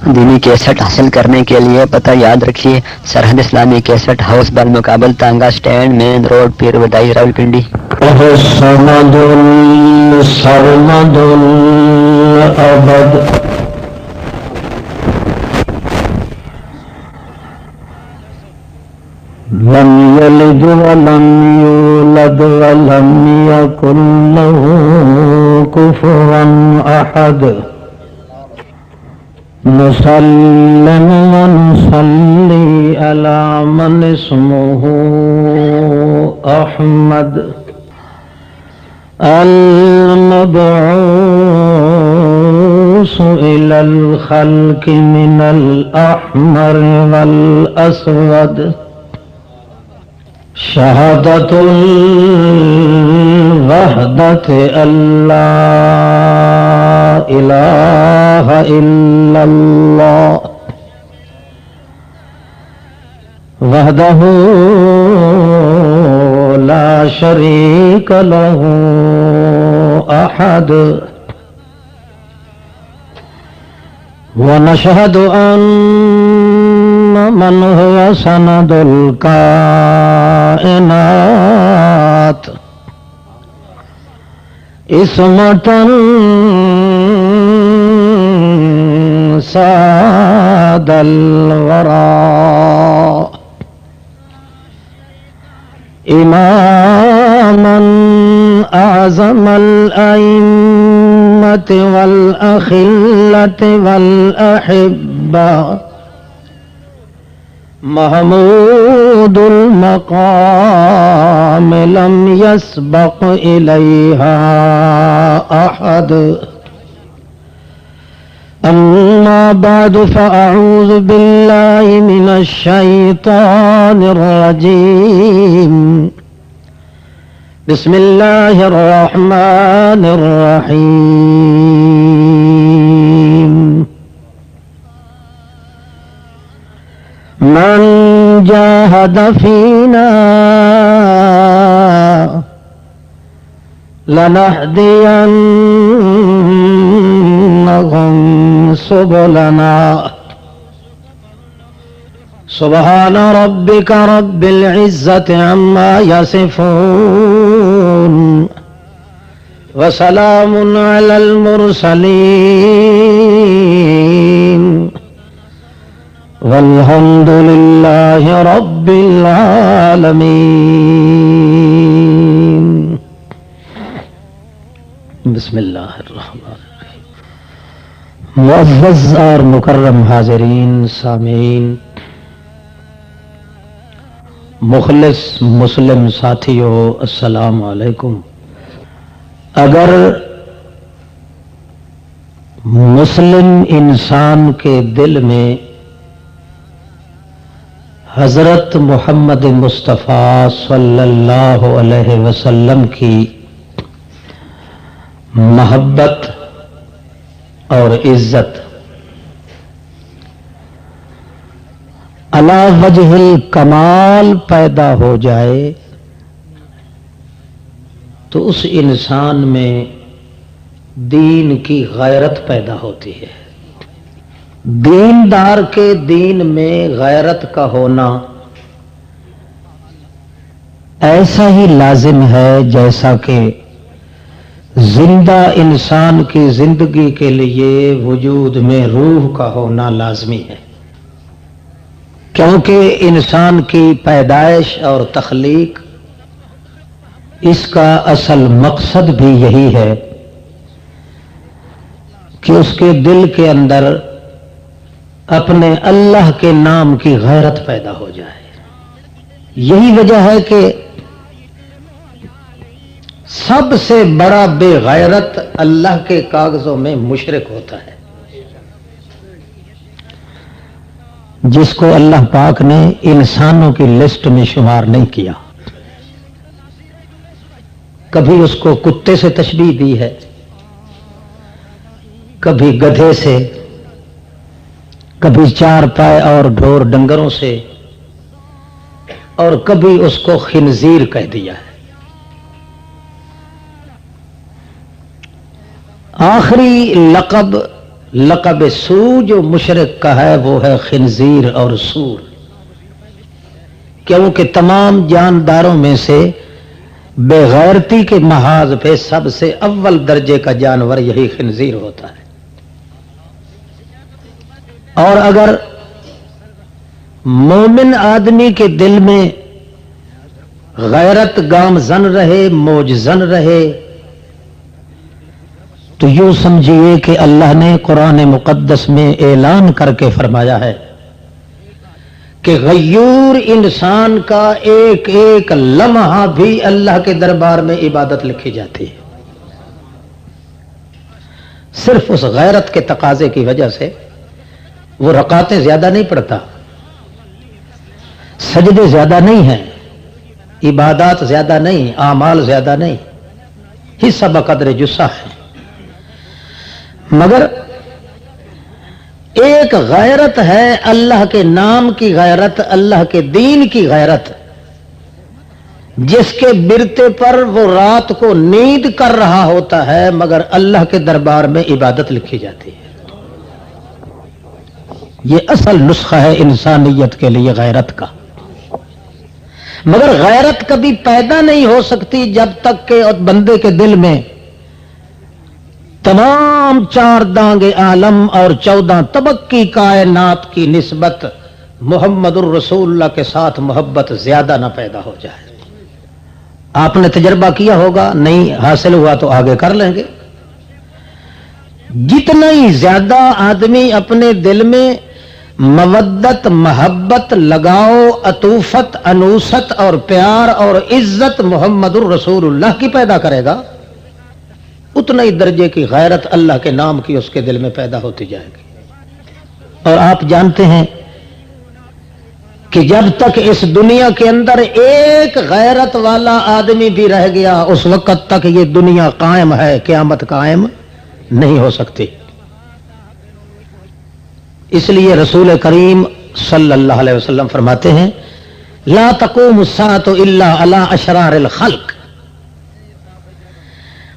دینی کیسٹ حاصل کرنے کے لیے پتہ یاد رکھیے، سرحد اسلامی کیسٹ ہاؤس بالمقابل تانگا سٹینڈ، مین روڈ، پیر ودائی، راولپنڈی۔ الصمد الصمد الابد لم يلد ولم يولد ولم يكن له كفوا احد نسلم ونصلي على من اسمه احمد المبعوث إلى الخلق من الأحمر والأسود شهادة الوحدة أن لا إله إلا الله وحده لا شريك له أحد ونشهد أن من هو سند الكائنات اسمة ساد الورى إماما أعظم الأئمة والأخلة والأحبة محمود المقام لم يسبق إليها أحد أما بعد فأعوذ بالله من الشيطان الرجيم بسم الله الرحمن الرحيم من جاهد فينا لنهدينهم سبلنا سبحان ربك رب العزة عما يصفون وسلام على المرسلين والحمد لله رب العالمين بسم اللہ الرحمن الرحیم۔ معزز اور مکرم حاضرین، سامعین، مخلص مسلم ساتھیوں، السلام علیکم۔ اگر مسلم انسان کے دل میں حضرت محمد مصطفیٰ صلی اللہ علیہ وسلم کی محبت اور عزت علی وجہ الکمال پیدا ہو جائے تو اس انسان میں دین کی غیرت پیدا ہوتی ہے۔ دیندار کے دین میں غیرت کا ہونا ایسا ہی لازم ہے جیسا کہ زندہ انسان کی زندگی کے لیے وجود میں روح کا ہونا لازمی ہے، کیونکہ انسان کی پیدائش اور تخلیق اس کا اصل مقصد بھی یہی ہے کہ اس کے دل کے اندر اپنے اللہ کے نام کی غیرت پیدا ہو جائے۔ یہی وجہ ہے کہ سب سے بڑا بے غیرت اللہ کے کاغذوں میں مشرک ہوتا ہے، جس کو اللہ پاک نے انسانوں کی لسٹ میں شمار نہیں کیا۔ کبھی اس کو کتے سے تشبیہ دی ہے، کبھی گدھے سے، کبھی چار پائے اور ڈھور ڈنگروں سے، اور کبھی اس کو خنزیر کہہ دیا ہے۔ آخری لقب لقب سو جو مشرک کا ہے وہ ہے خنزیر اور سور، کیونکہ تمام جانداروں میں سے بے غیرتی کے محاذ پہ سب سے اول درجے کا جانور یہی خنزیر ہوتا ہے۔ اور اگر مومن آدمی کے دل میں غیرت گامزن رہے، موجزن رہے، تو یوں سمجھیے کہ اللہ نے قرآن مقدس میں اعلان کر کے فرمایا ہے کہ غیور انسان کا ایک ایک لمحہ بھی اللہ کے دربار میں عبادت لکھی جاتی ہے۔ صرف اس غیرت کے تقاضے کی وجہ سے وہ رکعتیں زیادہ نہیں پڑھتا، سجدے زیادہ نہیں ہیں، عبادات زیادہ نہیں، اعمال زیادہ نہیں، حصہ بقدر جسہ ہے، مگر ایک غیرت ہے اللہ کے نام کی غیرت، اللہ کے دین کی غیرت، جس کے برتے پر وہ رات کو نیند کر رہا ہوتا ہے مگر اللہ کے دربار میں عبادت لکھی جاتی ہے۔ یہ اصل نسخہ ہے انسانیت کے لیے غیرت کا، مگر غیرت کبھی پیدا نہیں ہو سکتی جب تک کہ بندے کے دل میں تمام 4 دانگے عالم اور 14 طبق کی کائنات کی نسبت محمد الرسول اللہ کے ساتھ محبت زیادہ نہ پیدا ہو جائے۔ آپ نے تجربہ کیا ہوگا، نہیں حاصل ہوا تو آگے کر لیں گے۔ جتنا ہی زیادہ آدمی اپنے دل میں مودت، محبت، لگاؤ، عطوفت، انوست اور پیار اور عزت محمد الرسول اللہ کی پیدا کرے گا، اتنا ہی درجے کی غیرت اللہ کے نام کی اس کے دل میں پیدا ہوتی جائے گی۔ اور آپ جانتے ہیں کہ جب تک اس دنیا کے اندر ایک غیرت والا آدمی بھی رہ گیا اس وقت تک یہ دنیا قائم ہے، قیامت قائم نہیں ہو سکتی۔ اس لیے رسول کریم صلی اللہ علیہ وسلم فرماتے ہیں لا تقوم الساعة الا علی اشرار الخلق،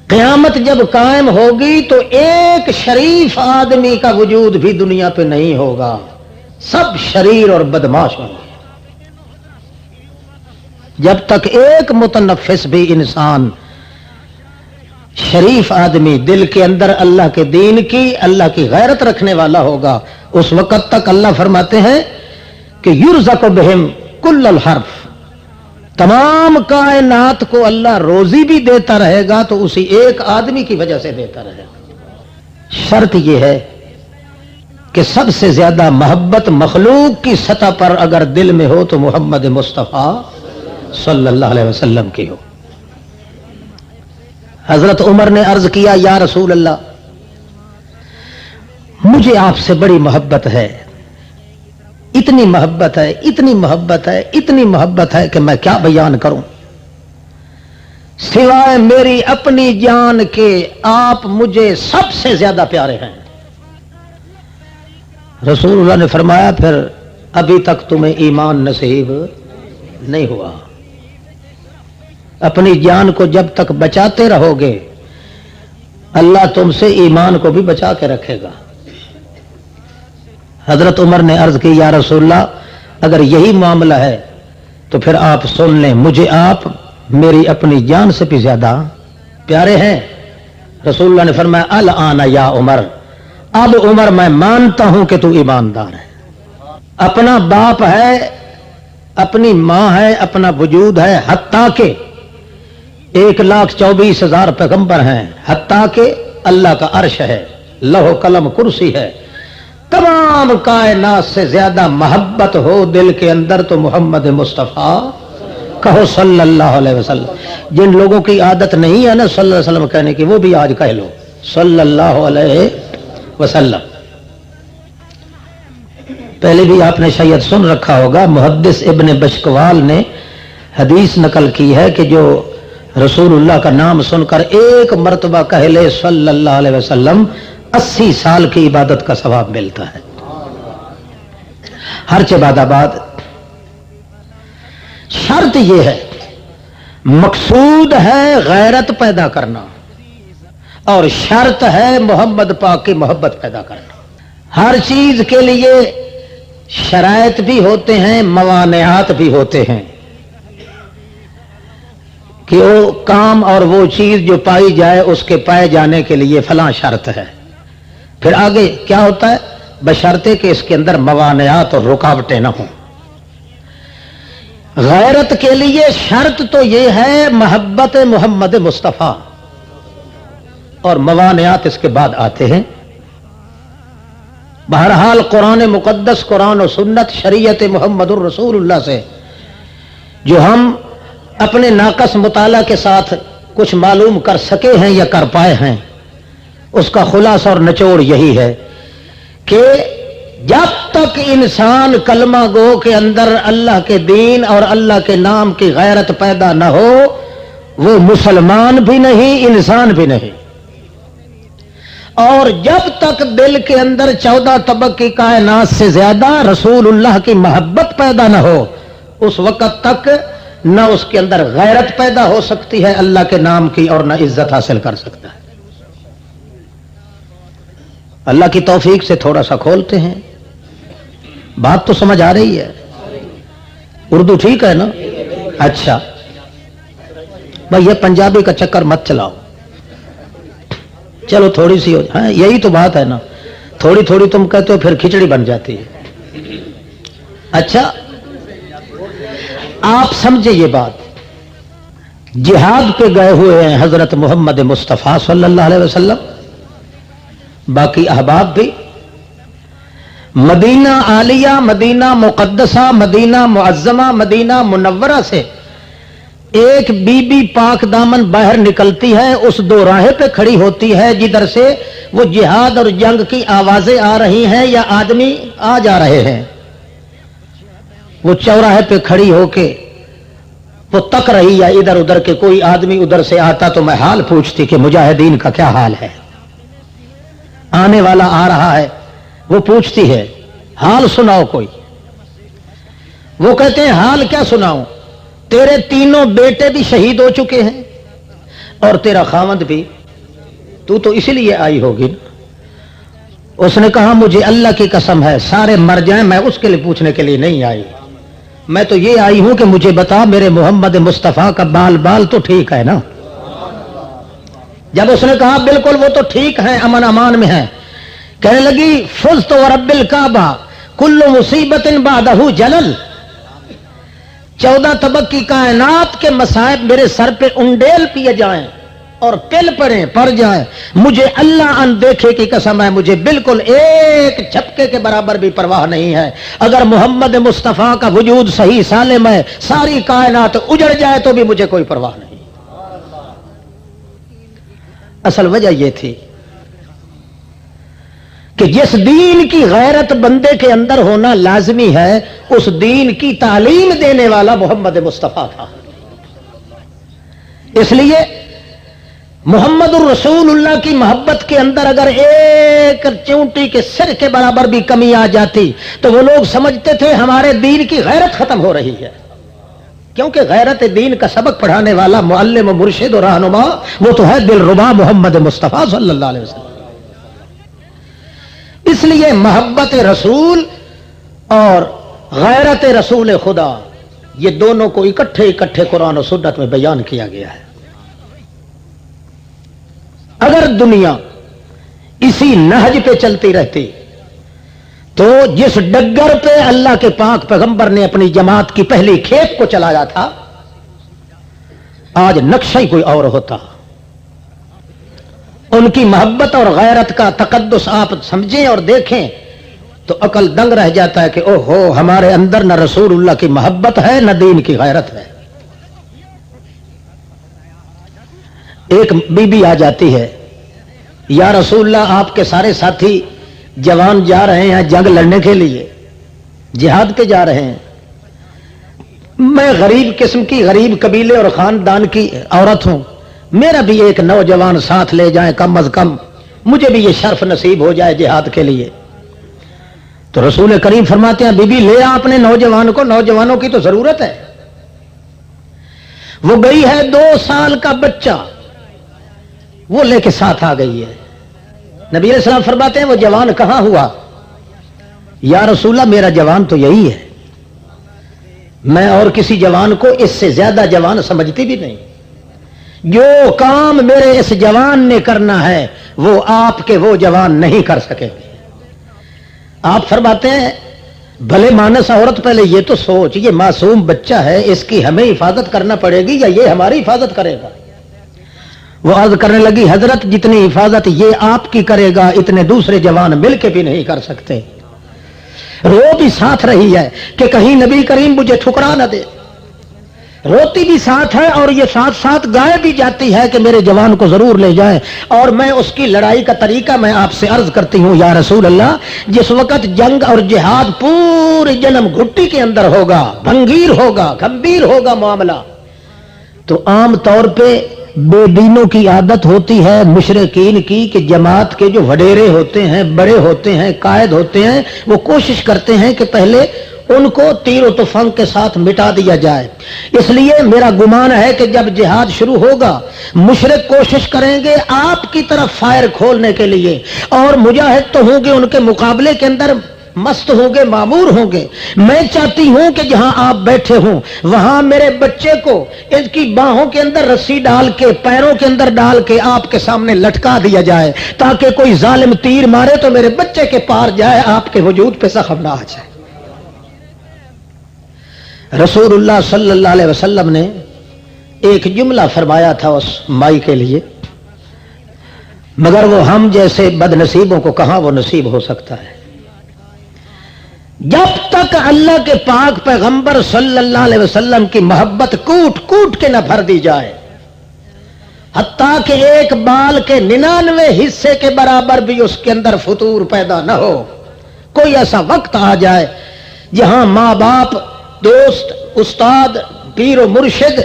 قیامت جب قائم ہوگی تو ایک شریف آدمی کا وجود بھی دنیا پہ نہیں ہوگا، سب شریر اور بدماش ہوں گے۔ جب تک ایک متنفس بھی انسان شریف آدمی دل کے اندر اللہ کے دین کی، اللہ کی غیرت رکھنے والا ہوگا، اس وقت تک اللہ فرماتے ہیں کہ یرزق بہم کل الحرف، تمام کائنات کو اللہ روزی بھی دیتا رہے گا تو اسی ایک آدمی کی وجہ سے دیتا رہے گا۔ شرط یہ ہے کہ سب سے زیادہ محبت مخلوق کی سطح پر اگر دل میں ہو تو محمد مصطفیٰ صلی اللہ علیہ وسلم کی ہو۔ حضرت عمر نے عرض کیا یا رسول اللہ، مجھے آپ سے بڑی محبت ہے، اتنی محبت ہے، اتنی محبت ہے، اتنی محبت ہے کہ میں کیا بیان کروں، سوائے میری اپنی جان کے آپ مجھے سب سے زیادہ پیارے ہیں۔ رسول اللہ نے فرمایا پھر ابھی تک تمہیں ایمان نصیب نہیں ہوا، اپنی جان کو جب تک بچاتے رہو گے اللہ تم سے ایمان کو بھی بچا کے رکھے گا۔ حضرت عمر نے عرض کی یا رسول اللہ اگر یہی معاملہ ہے تو پھر آپ سن لیں، مجھے آپ میری اپنی جان سے بھی زیادہ پیارے ہیں۔ رسول اللہ نے فرمایا الآن یا عمر، اب عمر میں مانتا ہوں کہ تو ایماندار ہے، اپنا باپ ہے، اپنی ماں ہے، اپنا وجود ہے، حتیٰ کہ 1,24,000 پیغمبر ہیں، حتیٰ کہ اللہ کا عرش ہے، لوح قلم کرسی ہے، تمام کائنات سے زیادہ محبت ہو دل کے اندر تو محمد مصطفیٰ کہو صلی اللہ علیہ وسلم۔ جن لوگوں کی عادت نہیں ہے نا صلی اللہ علیہ وسلم کہنے کی، وہ بھی آج کہہ لو صلی اللہ علیہ وسلم۔ پہلے بھی آپ نے شاید سن رکھا ہوگا، محدث ابن بشکوال نے حدیث نقل کی ہے کہ جو رسول اللہ کا نام سن کر ایک مرتبہ کہہ لے صلی اللہ علیہ وسلم 80 سال کی عبادت کا ثواب ملتا ہے۔ ہر بعد آباد شرط یہ ہے، مقصود ہے غیرت پیدا کرنا اور شرط ہے محمد پاک کی محبت پیدا کرنا. ہر چیز کے لیے شرائط بھی ہوتے ہیں، موانعات بھی ہوتے ہیں کہ وہ کام اور وہ چیز جو پائی جائے اس کے پائے جانے کے لیے فلاں شرط ہے. پھر آگے کیا ہوتا ہے؟ بشرطے کہ اس کے اندر موانعات اور رکاوٹیں نہ ہوں. غیرت کے لیے شرط تو یہ ہے محبت محمد مصطفیٰ، اور موانعات اس کے بعد آتے ہیں. بہرحال قرآن مقدس، قرآن و سنت، شریعت محمد الرسول اللہ سے جو ہم اپنے ناقص مطالعہ کے ساتھ کچھ معلوم کر سکے ہیں یا کر پائے ہیں، اس کا خلاصہ اور نچوڑ یہی ہے کہ جب تک انسان کلمہ گو کے اندر اللہ کے دین اور اللہ کے نام کی غیرت پیدا نہ ہو، وہ مسلمان بھی نہیں، انسان بھی نہیں. اور جب تک دل کے اندر 14 طبق کی کائنات سے زیادہ رسول اللہ کی محبت پیدا نہ ہو، اس وقت تک نہ اس کے اندر غیرت پیدا ہو سکتی ہے اللہ کے نام کی، اور نہ عزت حاصل کر سکتا ہے. اللہ کی توفیق سے تھوڑا سا کھولتے ہیں. بات تو سمجھ آ رہی ہے؟ اردو ٹھیک ہے نا؟ اچھا بھائی، یہ پنجابی کا چکر مت چلاؤ. چلو تھوڑی سی ہو جائے. ہاں یہی تو بات ہے نا، تھوڑی تھوڑی تم کہتے ہو پھر کھچڑی بن جاتی ہے. اچھا آپ سمجھے یہ بات، جہاد پہ گئے ہوئے ہیں حضرت محمد مصطفیٰ صلی اللہ علیہ وسلم، باقی احباب بھی. مدینہ عالیہ، مدینہ مقدسہ، مدینہ معظمہ، مدینہ منورہ سے ایک بی بی پاک دامن باہر نکلتی ہے، اس دو راہے پہ کھڑی ہوتی ہے جدھر سے وہ جہاد اور جنگ کی آوازیں آ رہی ہیں یا آدمی آ جا رہے ہیں. وہ چوراہے پہ کھڑی ہو کے وہ تک رہی، یا ادھر ادھر کے کوئی آدمی ادھر سے آتا تو میں حال پوچھتی کہ مجاہدین کا کیا حال ہے. آنے والا آ رہا ہے، وہ پوچھتی ہے حال سناؤ کوئی. وہ کہتے ہیں حال کیا سناؤں، تیرے تینوں بیٹے بھی شہید ہو چکے ہیں اور تیرا خاوند بھی، تو اسی لیے آئی ہوگی نا. اس نے کہا مجھے اللہ کی قسم ہے سارے مر جائیں، میں اس کے لیے پوچھنے کے لیے نہیں آئی، میں تو یہ آئی ہوں کہ مجھے بتا میرے محمد مصطفیٰ کا بال تو ٹھیک ہے نا. جب اس نے کہا بالکل وہ تو ٹھیک ہے، امن امان میں ہے، کہنے لگی فزت ورب الکعبہ کل مصیبت بعدہ جلل. 14 طبق کی کائنات کے مصائب میرے سر پہ انڈیل پیے جائیں اور پل پڑ جائیں، مجھے اللہ ان دیکھے کی قسم ہے مجھے بالکل ایک جھپکے کے برابر بھی پرواہ نہیں ہے. اگر محمد مصطفیٰ کا وجود صحیح سالم ہے، ساری کائنات اجڑ جائے تو بھی مجھے کوئی پرواہ نہیں. اصل وجہ یہ تھی کہ جس دین کی غیرت بندے کے اندر ہونا لازمی ہے، اس دین کی تعلیم دینے والا محمد مصطفیٰ تھا. اس لیے محمد الرسول اللہ کی محبت کے اندر اگر ایک چونٹی کے سر کے برابر بھی کمی آ جاتی تو وہ لوگ سمجھتے تھے ہمارے دین کی غیرت ختم ہو رہی ہے. کیونکہ غیرت دین کا سبق پڑھانے والا معلم و مرشد و رہنما وہ تو ہے دلربا محمد مصطفیٰ صلی اللہ علیہ وسلم. اس لیے محبت رسول اور غیرت رسول خدا، یہ دونوں کو اکٹھے قرآن و سنت میں بیان کیا گیا ہے. اگر دنیا اسی نہج پہ چلتی رہتی تو جس ڈگر پہ اللہ کے پاک پیغمبر نے اپنی جماعت کی پہلی کھیپ کو چلایا تھا، آج نقشہ ہی کوئی اور ہوتا. ان کی محبت اور غیرت کا تقدس آپ سمجھیں اور دیکھیں تو عقل دنگ رہ جاتا ہے کہ او ہو، ہمارے اندر نہ رسول اللہ کی محبت ہے نہ دین کی غیرت ہے. ایک بی بی آ جاتی ہے، یا رسول اللہ آپ کے سارے ساتھی جوان جا رہے ہیں جنگ لڑنے کے لیے، جہاد پہ جا رہے ہیں، میں غریب قسم کی، غریب قبیلے اور خاندان کی عورت ہوں، میرا بھی ایک نوجوان ساتھ لے جائیں، کم از کم مجھے بھی یہ شرف نصیب ہو جائے جہاد کے لیے. تو رسول کریم فرماتے ہیں بی بی لے آ اپنے نوجوان کو، نوجوانوں کی تو ضرورت ہے. وہ گئی ہے 2 سال کا بچہ، وہ لے کے ساتھ آ گئی ہے. نبی علیہ السلام فرماتے ہیں وہ جوان کہاں ہوا؟ یا رسول اللہ میرا جوان تو یہی ہے، میں اور کسی جوان کو اس سے زیادہ جوان سمجھتی بھی نہیں. جو کام میرے اس جوان نے کرنا ہے وہ آپ کے وہ جوان نہیں کر سکے گے. آپ فرماتے ہیں بھلے مانس عورت پہلے یہ تو سوچ، یہ معصوم بچہ ہے، اس کی ہمیں حفاظت کرنا پڑے گی یا یہ ہماری حفاظت کرے گا؟ وہ عرض کرنے لگی حضرت جتنی حفاظت یہ آپ کی کرے گا اتنے دوسرے جوان مل کے بھی نہیں کر سکتے. رو بھی ساتھ رہی ہے کہ کہیں نبی کریم مجھے ٹھکرا نہ دے، روتی بھی ساتھ ہے اور یہ ساتھ ساتھ گائے بھی جاتی ہے کہ میرے جوان کو ضرور لے جائیں. اور میں اس کی لڑائی کا طریقہ میں آپ سے عرض کرتی ہوں یا رسول اللہ، جس وقت جنگ اور جہاد پورے جنم گھٹی کے اندر ہوگا، بھنگیر ہوگا، گمبھیر ہوگا معاملہ، تو عام طور پہ بے دینوں کی عادت ہوتی ہے مشرکین کی کہ جماعت کے جو وڈیرے ہوتے ہیں، بڑے ہوتے ہیں، قائد ہوتے ہیں، وہ کوشش کرتے ہیں کہ پہلے ان کو تیر و تفنگ کے ساتھ مٹا دیا جائے. اس لیے میرا گمان ہے کہ جب جہاد شروع ہوگا مشرک کوشش کریں گے آپ کی طرف فائر کھولنے کے لیے، اور مجاہد تو ہوں گے ان کے مقابلے کے اندر مست ہوں گے، معمور ہوں گے. میں چاہتی ہوں کہ جہاں آپ بیٹھے ہوں وہاں میرے بچے کو ان کی باہوں کے اندر رسی ڈال کے، پیروں کے اندر ڈال کے آپ کے سامنے لٹکا دیا جائے تاکہ کوئی ظالم تیر مارے تو میرے بچے کے پار جائے، آپ کے وجود پہ زخم نہ آ جائے. رسول اللہ صلی اللہ علیہ وسلم نے ایک جملہ فرمایا تھا اس مائی کے لیے، مگر وہ ہم جیسے بد نصیبوں کو کہاں وہ نصیب ہو سکتا ہے. جب تک اللہ کے پاک پیغمبر صلی اللہ علیہ وسلم کی محبت کوٹ کوٹ کے نہ بھر دی جائے، حتیٰ کہ ایک بال کے 99 حصے کے برابر بھی اس کے اندر فطور پیدا نہ ہو، کوئی ایسا وقت آ جائے جہاں ماں باپ، دوست، استاد، پیر و مرشد،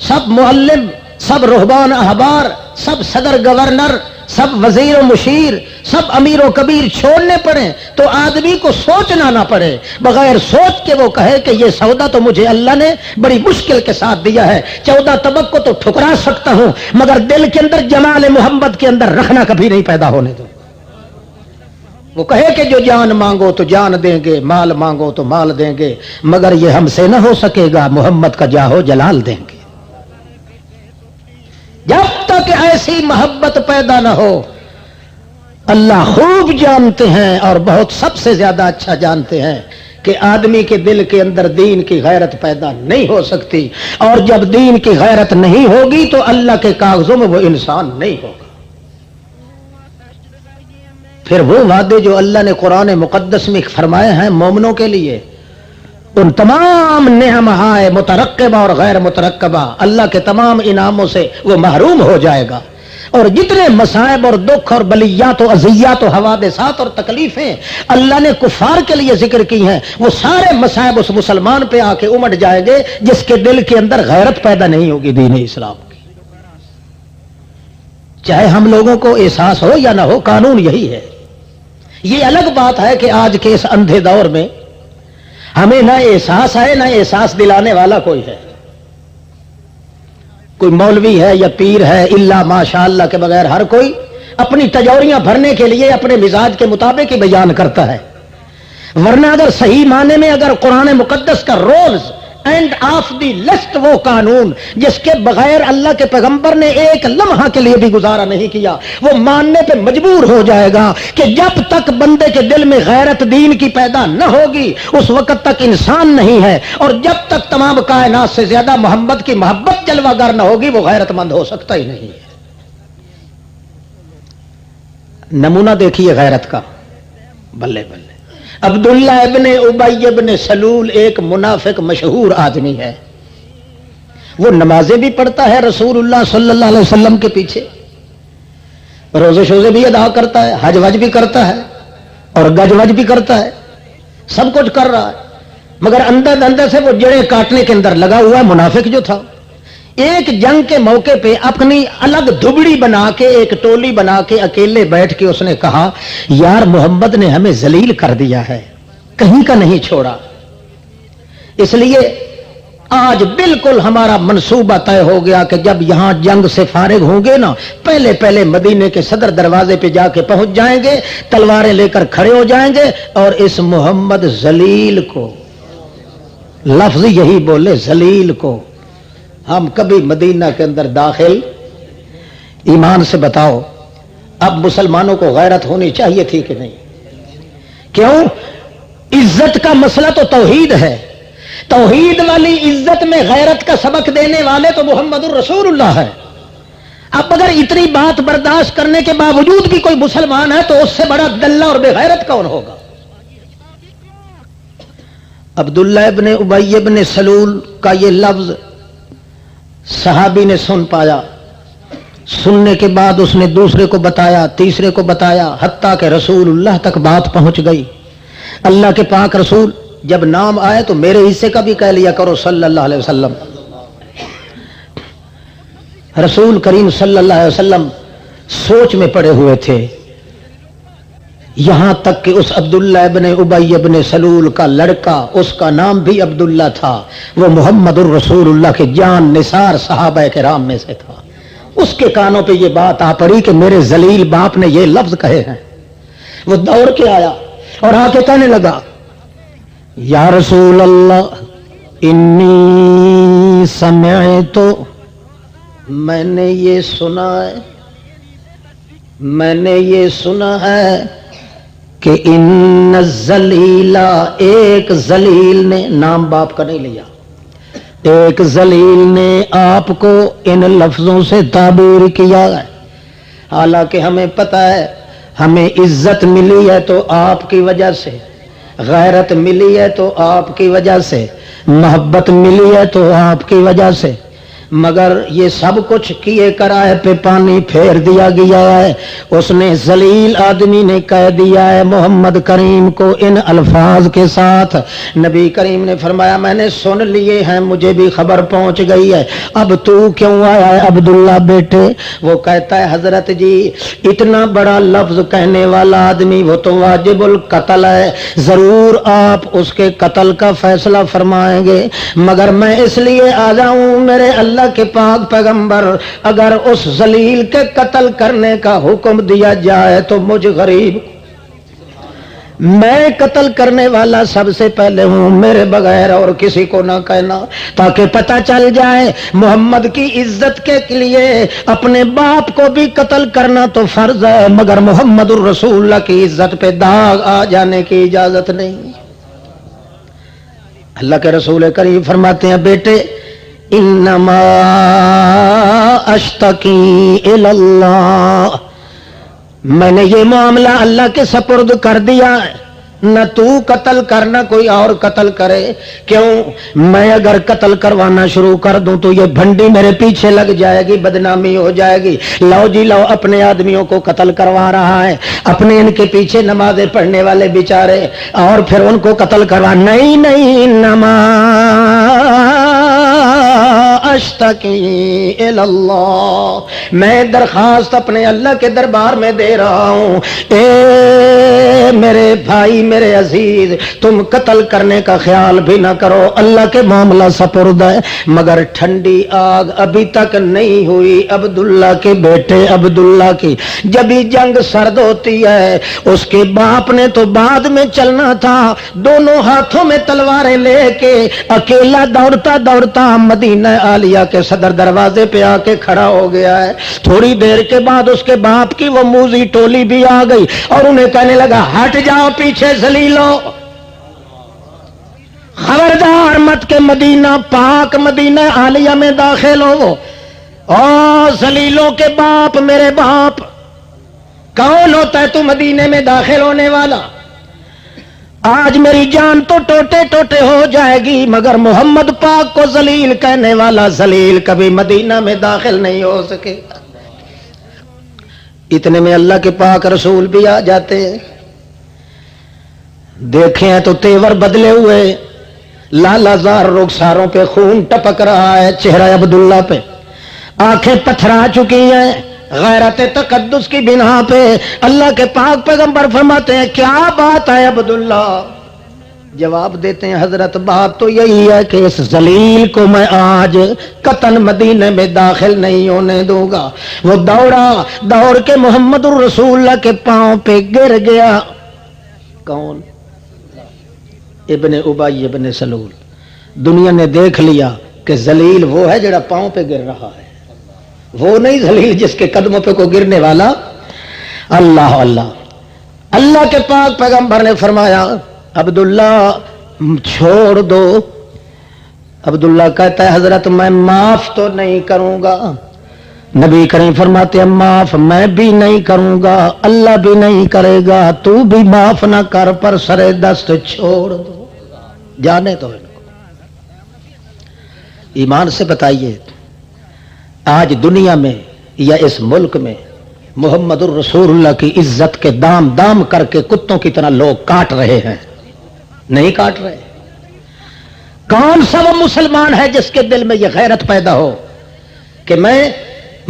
سب معلم، سب رہبان احبار، سب صدر گورنر، سب وزیر و مشیر، سب امیر و کبیر چھوڑنے پڑے تو آدمی کو سوچنا نہ پڑے، بغیر سوچ کے وہ کہے کہ یہ سودا تو مجھے اللہ نے بڑی مشکل کے ساتھ دیا ہے، 14 طبق کو تو ٹھکرا سکتا ہوں مگر دل کے اندر جمال محمد کے اندر رکھنا کبھی نہیں پیدا ہونے دو. وہ کہے کہ جو جان مانگو تو جان دیں گے، مال مانگو تو مال دیں گے، مگر یہ ہم سے نہ ہو سکے گا، محمد کا جاہو جلال دیں گے. جب تک ایسی محبت پیدا نہ ہو، اللہ خوب جانتے ہیں اور بہت سب سے زیادہ اچھا جانتے ہیں کہ آدمی کے دل کے اندر دین کی غیرت پیدا نہیں ہو سکتی، اور جب دین کی غیرت نہیں ہوگی تو اللہ کے کاغذوں میں وہ انسان نہیں ہوگا. پھر وہ وعدے جو اللہ نے قرآن مقدس میں فرمائے ہیں مومنوں کے لیے، ان تمام نعمہائے مترقبہ اور غیر مترقبہ، اللہ کے تمام انعاموں سے وہ محروم ہو جائے گا. اور جتنے مصائب اور دکھ اور بلیات و اذیات و حوادثات اور تکلیفیں اللہ نے کفار کے لیے ذکر کی ہیں، وہ سارے مصائب اس مسلمان پہ آ کے امٹ جائیں گے جس کے دل کے اندر غیرت پیدا نہیں ہوگی دین اسلام کی. چاہے ہم لوگوں کو احساس ہو یا نہ ہو، قانون یہی ہے. یہ الگ بات ہے کہ آج کے اس اندھے دور میں ہمیں نہ احساس ہے، نہ احساس دلانے والا کوئی ہے. کوئی مولوی ہے یا پیر ہے، الا ماشاء اللہ کے بغیر ہر کوئی اپنی تجوریاں بھرنے کے لیے اپنے مزاج کے مطابق ہی بیان کرتا ہے. ورنہ اگر صحیح معنی میں اگر قرآن مقدس کا rules and of the list, وہ قانون جس کے بغیر اللہ کے پیغمبر نے ایک لمحہ کے لیے بھی گزارا نہیں کیا، وہ ماننے پہ مجبور ہو جائے گا کہ جب تک بندے کے دل میں غیرت دین کی پیدا نہ ہوگی اس وقت تک انسان نہیں ہے، اور جب تک تمام کائنات سے زیادہ محمد کی محبت جلوہ گر نہ ہوگی وہ غیرت مند ہو سکتا ہی نہیں ہے. نمونہ دیکھیے غیرت کا، بلے بلے. عبداللہ ابن ابی ابن سلول ایک منافق مشہور آدمی ہے، وہ نمازیں بھی پڑھتا ہے رسول اللہ صلی اللہ علیہ وسلم کے پیچھے، روزے شوزے بھی ادا کرتا ہے، حج وج بھی کرتا ہے اور گج وج بھی کرتا ہے، سب کچھ کر رہا ہے، مگر اندر اندر سے وہ جڑیں کاٹنے کے اندر لگا ہوا ہے. منافق جو تھا ایک جنگ کے موقع پہ اپنی الگ دبڑی بنا کے، ایک ٹولی بنا کے اکیلے بیٹھ کے اس نے کہا یار محمد نے ہمیں ذلیل کر دیا ہے، کہیں کا نہیں چھوڑا، اس لیے آج بالکل ہمارا منصوبہ طے ہو گیا کہ جب یہاں جنگ سے فارغ ہوں گے نا، پہلے پہلے مدینے کے صدر دروازے پہ جا کے پہنچ جائیں گے، تلواریں لے کر کھڑے ہو جائیں گے اور اس محمد ذلیل کو، لفظ یہی بولے ذلیل کو، ہم کبھی مدینہ کے اندر داخل، ایمان سے بتاؤ اب مسلمانوں کو غیرت ہونی چاہیے تھی کہ نہیں؟ کیوں؟ عزت کا مسئلہ تو توحید ہے، توحید والی عزت میں غیرت کا سبق دینے والے تو محمد الرسول اللہ ہے۔ اب اگر اتنی بات برداشت کرنے کے باوجود بھی کوئی مسلمان ہے تو اس سے بڑا دلہ اور بے غیرت کون ہوگا؟ عبداللہ ابن ابی ابن سلول کا یہ لفظ صحابی نے سن پایا، سننے کے بعد اس نے دوسرے کو بتایا، تیسرے کو بتایا، حتیٰ کہ رسول اللہ تک بات پہنچ گئی۔ اللہ کے پاک رسول جب نام آئے تو میرے حصے کا بھی کہہ لیا کرو صلی اللہ علیہ وسلم۔ رسول کریم صلی اللہ علیہ وسلم سوچ میں پڑے ہوئے تھے، یہاں تک کہ اس عبداللہ ابن ابی ابن سلول کا لڑکا، اس کا نام بھی عبداللہ تھا، وہ محمد الرسول اللہ کے جان نثار صحابہ کرام میں سے تھا۔ اس کے کانوں پہ یہ بات آ پڑی کہ میرے ذلیل باپ نے یہ لفظ کہے ہیں۔ وہ دوڑ کے آیا اور آ کے کہنے لگا، یا رسول اللہ انی سمعت، میں نے یہ سنا ہے، میں نے یہ سنا ہے کہ ان الذلیلا، ایک ذلیل نے، نام باپ کا نہیں لیا، ایک ذلیل نے آپ کو ان لفظوں سے تعبیر کیا ہے۔ حالانکہ ہمیں پتہ ہے ہمیں عزت ملی ہے تو آپ کی وجہ سے، غیرت ملی ہے تو آپ کی وجہ سے، محبت ملی ہے تو آپ کی وجہ سے، مگر یہ سب کچھ کیے کرائے پہ پانی پھیر دیا گیا ہے۔ اس نے ذلیل آدمی نے کہہ دیا ہے محمد کریم کو ان الفاظ کے ساتھ۔ نبی کریم نے فرمایا میں نے سن لیے ہیں، مجھے بھی خبر پہنچ گئی ہے، اب تو کیوں آیا ہے عبداللہ بیٹے؟ وہ کہتا ہے حضرت جی اتنا بڑا لفظ کہنے والا آدمی وہ تو واجب القتل ہے، ضرور آپ اس کے قتل کا فیصلہ فرمائیں گے، مگر میں اس لیے آ جاؤں میرے اللہ کے پاک پیغمبر، اگر اس ذلیل کے قتل کرنے کا حکم دیا جائے تو مجھ غریب، میں قتل کرنے والا سب سے پہلے ہوں، میرے بغیر اور کسی کو نہ کہنا، تاکہ پتہ چل جائے محمد کی عزت کے لیے اپنے باپ کو بھی قتل کرنا تو فرض ہے، مگر محمد الرسول اللہ کی عزت پہ داغ آ جانے کی اجازت نہیں۔ اللہ کے رسول کریم فرماتے ہیں بیٹے انما اشتکی الی اللہ، میں نے یہ معاملہ اللہ کے سپرد کر دیا ہے، نہ تو قتل کرنا کوئی اور قتل کرے۔ کیوں؟ میں اگر قتل کروانا شروع کر دوں تو یہ بھنڈی میرے پیچھے لگ جائے گی، بدنامی ہو جائے گی، لو جی لو اپنے آدمیوں کو قتل کروا رہا ہے، اپنے ان کے پیچھے نمازیں پڑھنے والے بیچارے، اور پھر ان کو قتل کروا، نہیں نہیں انما اشتکی الی اللہ، میں درخواست اپنے اللہ کے دربار میں دے رہا ہوں، اے میرے بھائی میرے عزیز تم قتل کرنے کا خیال بھی نہ کرو، اللہ کے معاملہ سپرد ہے، مگر ٹھنڈی آگ ابھی تک نہیں ہوئی عبداللہ کے بیٹے عبداللہ کی، جب ہی جنگ سرد ہوتی ہے اس کے باپ نے تو بعد میں چلنا تھا، دونوں ہاتھوں میں تلواریں لے کے اکیلا دوڑتا دوڑتا مدینہ عالیہ کے صدر دروازے پہ آ کے کھڑا ہو گیا ہے۔ تھوڑی دیر کے بعد اس کے باپ کی وہ موذی ٹولی بھی آ گئی اور انہیں کہنے لگا ہٹ جاؤ پیچھے ذلیلو، خبردار مت کہ مدینہ پاک مدینہ عالیہ میں داخل ہو۔ او ذلیلوں کے باپ میرے باپ، کون ہوتا ہے تو مدینے میں داخل ہونے والا؟ آج میری جان تو ٹوٹے ٹوٹے ہو جائے گی، مگر محمد پاک کو ذلیل کہنے والا ذلیل کبھی مدینہ میں داخل نہیں ہو سکے۔ اتنے میں اللہ کے پاک رسول بھی آ جاتے ہیں، دیکھیں تو تیور بدلے ہوئے، لال زار رخساروں پہ خون ٹپک رہا ہے، چہرہ عبداللہ پہ آنکھیں پتھرا چکی ہیں، غیرت تقدس کی بنا پہ اللہ کے پاک پیغمبر فرماتے ہیں کیا بات ہے عبداللہ؟ جواب دیتے ہیں حضرت بات تو یہی ہے کہ اس ذلیل کو میں آج قطن مدینے میں داخل نہیں ہونے دوں گا۔ وہ دوڑ کے محمد الرسول اللہ کے پاؤں پہ گر گیا۔ کون؟ ابن ابی ابن سلول۔ دنیا نے دیکھ لیا کہ ذلیل وہ ہے جڑا پاؤں پہ گر رہا ہے، وہ نہیں ذلیل جس کے قدموں پہ کو گرنے والا۔ اللہ اللہ اللہ کے پاک پیغمبر نے فرمایا عبداللہ چھوڑ دو۔ عبداللہ کہتا ہے حضرت میں معاف تو نہیں کروں گا۔ نبی کریم فرماتے ہیں معاف میں بھی نہیں کروں گا، اللہ بھی نہیں کرے گا، تو بھی معاف نہ کر، پر سرے دست چھوڑ دو، جانے دو ان کو۔ ایمان سے بتائیے آج دنیا میں یا اس ملک میں محمد الرسول اللہ کی عزت کے دام دام کر کے کتوں کی طرح لوگ کاٹ رہے ہیں؟ نہیں کاٹ رہے؟ کون سا وہ مسلمان ہے جس کے دل میں یہ غیرت پیدا ہو کہ میں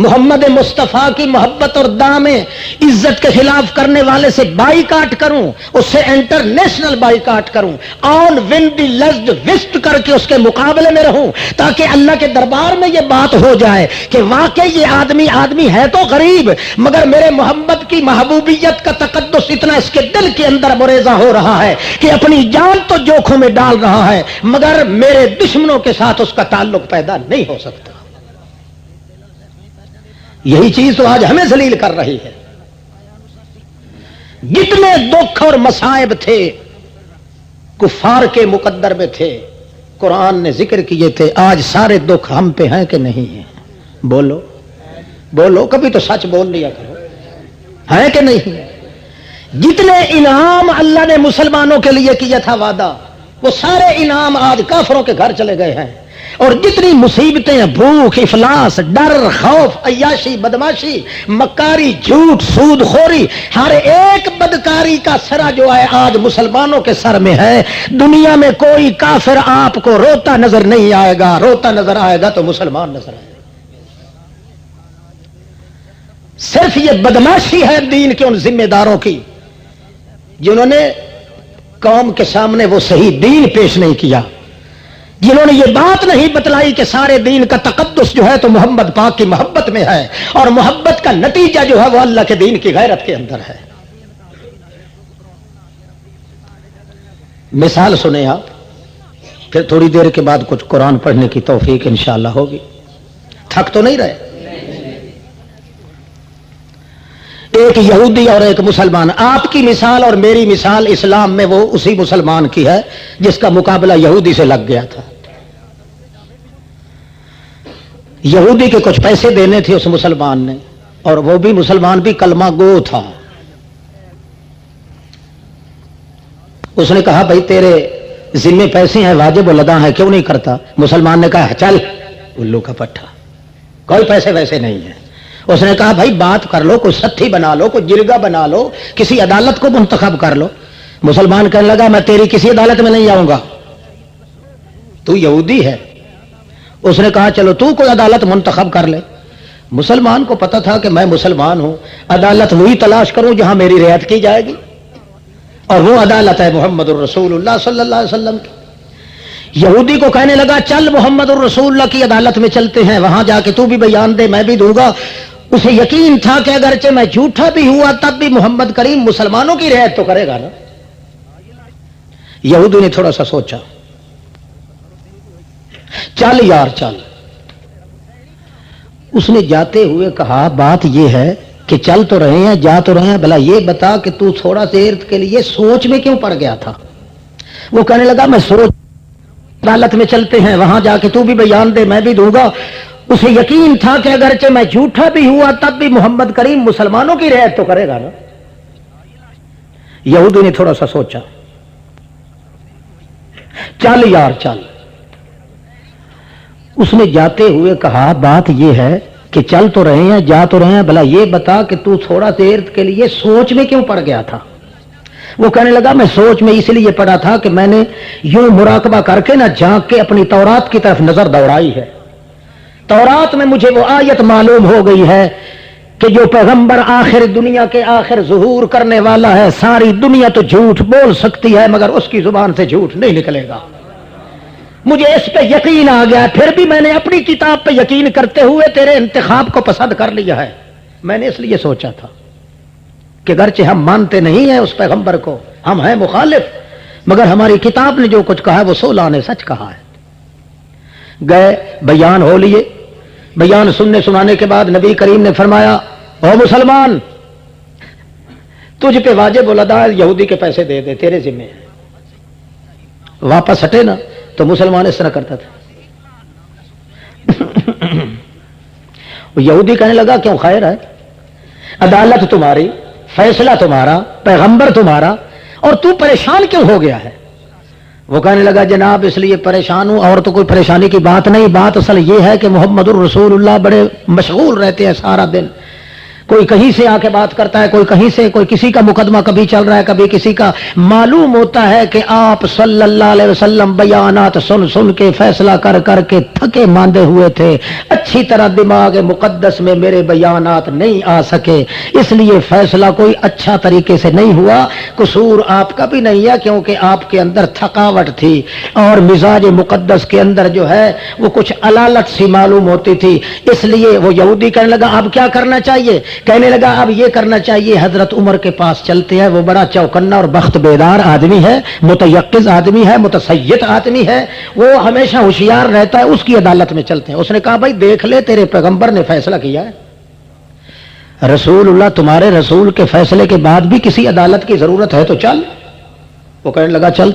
محمد مصطفیٰ کی محبت اور دام عزت کے خلاف کرنے والے سے بائی کاٹ کروں، اس سے انٹرنیشنل بائی کاٹ کروں، آن ون دی لزڈ وسٹ کر کے اس کے مقابلے میں رہوں، تاکہ اللہ کے دربار میں یہ بات ہو جائے کہ واقعی یہ آدمی ہے تو غریب، مگر میرے محمد کی محبوبیت کا تقدس اتنا اس کے دل کے اندر مریضہ ہو رہا ہے کہ اپنی جان تو جوکھوں میں ڈال رہا ہے، مگر میرے دشمنوں کے ساتھ اس کا تعلق پیدا نہیں ہو سکتا۔ یہی چیز تو آج ہمیں ذلیل کر رہی ہے۔ جتنے دکھ اور مصائب تھے کفار کے مقدر میں تھے، قرآن نے ذکر کیے تھے، آج سارے دکھ ہم پہ ہیں کہ نہیں ہیں؟ بولو بولو، کبھی تو سچ بول لیا کرو، ہیں کہ نہیں ہے؟ جتنے انعام اللہ نے مسلمانوں کے لیے کیا تھا وعدہ، وہ سارے انعام آج کافروں کے گھر چلے گئے ہیں، اور جتنی مصیبتیں، بھوک، افلاس، ڈر، خوف، عیاشی، بدماشی، مکاری، جھوٹ، سود خوری، ہر ایک بدکاری کا سرا جو ہے آج مسلمانوں کے سر میں ہے۔ دنیا میں کوئی کافر آپ کو روتا نظر نہیں آئے گا، روتا نظر آئے گا تو مسلمان نظر آئے گا۔ صرف یہ بدماشی ہے دین کے ان ذمہ داروں کی جنہوں نے قوم کے سامنے وہ صحیح دین پیش نہیں کیا، جنہوں نے یہ بات نہیں بتلائی کہ سارے دین کا تقدس جو ہے تو محمد پاک کی محبت میں ہے، اور محبت کا نتیجہ جو ہے وہ اللہ کے دین کی غیرت کے اندر ہے۔ مثال سنیں آپ، پھر تھوڑی دیر کے بعد کچھ قرآن پڑھنے کی توفیق انشاءاللہ ہوگی۔ تھک تو نہیں رہے؟ ایک یہودی اور ایک مسلمان، آپ کی مثال اور میری مثال اسلام میں وہ اسی مسلمان کی ہے جس کا مقابلہ یہودی سے لگ گیا تھا۔ یہودی کے کچھ پیسے دینے تھے اس مسلمان نے، اور وہ بھی مسلمان بھی کلمہ گو تھا۔ اس نے کہا بھائی تیرے ذمے پیسے ہیں، واجب الادا ہے، کیوں نہیں کرتا؟ مسلمان نے کہا چل الو کا پٹھا، کوئی پیسے ویسے نہیں ہے۔ اس نے کہا بھائی بات کر لو، کوئی ساتھی بنا لو، کوئی جرگہ بنا لو، کسی عدالت کو منتخب کر لو۔ مسلمان کہنے لگا میں تیری کسی عدالت میں نہیں جاؤں گا، تو یہودی ہے۔ اس نے کہا چلو تو کوئی عدالت منتخب کر لے۔ مسلمان کو پتا تھا کہ میں مسلمان ہوں، عدالت وہی تلاش کروں جہاں میری رعایت کی جائے گی، اور وہ عدالت ہے محمد الرسول اللہ صلی اللہ علیہ وسلم کی۔ یہودی کو کہنے لگا چل محمد الرسول اللہ کی عدالت میں چلتے ہیں، وہاں جا کے تو بھی بیان دے میں بھی دوں گا۔ اسے یقین تھا کہ اگرچہ میں جھوٹا بھی ہوا تب بھی محمد کریم مسلمانوں کی رعایت تو کرے گا نا۔ یہودی نے تھوڑا سا سوچا، چل یار چل۔ اس نے جاتے ہوئے کہا بات یہ ہے کہ چل تو رہے ہیں، جا تو رہے ہیں، بھلا یہ بتا کہ تو تھوڑا دیر کے لیے سوچ میں کیوں پڑ گیا تھا؟ وہ کہنے لگا میں سوچ، عدالت میں چلتے ہیں، وہاں جا کے تو بھی بیان دے میں بھی دوں گا۔ اسے یقین تھا کہ اگرچہ میں جھوٹا بھی ہوا تب بھی محمد کریم مسلمانوں کی رعایت تو کرے گا نا۔ یہودی نے تھوڑا سا سوچا، چل یار چل۔ اس نے جاتے ہوئے کہا بات یہ ہے کہ چل تو رہے ہیں، جا تو رہے ہیں، بھلا یہ بتا کہ تو تھوڑا دیر کے لیے سوچ میں کیوں پڑ گیا تھا؟ وہ کہنے لگا میں سوچ میں اس لیے پڑا تھا کہ میں نے یوں مراقبہ کر کے نہ جھانک کے اپنی تورات کی طرف نظر دوڑائی ہے۔ تورات میں مجھے وہ آیت معلوم ہو گئی ہے کہ جو پیغمبر آخر دنیا کے آخر ظہور کرنے والا ہے، ساری دنیا تو جھوٹ بول سکتی ہے مگر اس کی زبان سے جھوٹ نہیں نکلے گا. مجھے اس پہ یقین آ گیا، پھر بھی میں نے اپنی کتاب پہ یقین کرتے ہوئے تیرے انتخاب کو پسند کر لیا ہے. میں نے اس لیے سوچا تھا کہ گرچہ ہم مانتے نہیں ہیں اس پیغمبر کو، ہم ہیں مخالف، مگر ہماری کتاب نے جو کچھ کہا ہے وہ 16 نے سچ کہا ہے. گئے بیان ہو لیے، بیان سننے سنانے کے بعد نبی کریم نے فرمایا او مسلمان، تجھ پہ واجب الادا یہودی کے پیسے دے دے، تیرے ذمہ ہے. واپس ہٹے نا تو مسلمان اس طرح کرتا تھا. یہودی کہنے لگا کیوں خیر ہے، عدالت تمہاری، فیصلہ تمہارا، پیغمبر تمہارا، اور تو پریشان کیوں ہو گیا ہے؟ وہ کہنے لگا جناب اس لیے پریشان ہوں، اور تو کوئی پریشانی کی بات نہیں، بات اصل یہ ہے کہ محمد الرسول اللہ بڑے مشغول رہتے ہیں سارا دن، کوئی کہیں سے آ کے بات کرتا ہے، کوئی کہیں سے، کوئی کسی کا مقدمہ کبھی چل رہا ہے کبھی کسی کا. معلوم ہوتا ہے کہ آپ صلی اللہ علیہ وسلم بیانات سن سن کے فیصلہ کر کر کے تھکے ماندے ہوئے تھے، اچھی طرح دماغ مقدس میں میرے بیانات نہیں آ سکے، اس لیے فیصلہ کوئی اچھا طریقے سے نہیں ہوا. قصور آپ کا بھی نہیں ہے کیونکہ آپ کے اندر تھکاوٹ تھی اور مزاج مقدس کے اندر جو ہے وہ کچھ علالت سی معلوم ہوتی تھی. اس لیے وہ یہودی کہنے لگا اب کیا کرنا چاہیے؟ کہنے لگا اب یہ کرنا چاہیے حضرت عمر کے پاس چلتے ہیں، وہ بڑا چوکنا اور بخت بیدار آدمی ہے، متیقظ آدمی ہے، متسید آدمی ہے، وہ ہمیشہ ہوشیار رہتا ہے، اس کی عدالت میں چلتے ہیں. اس نے کہا بھائی دیکھ لے تیرے پیغمبر نے فیصلہ کیا ہے، رسول اللہ تمہارے رسول کے فیصلے کے بعد بھی کسی عدالت کی ضرورت ہے تو چل. وہ کہنے لگا چل.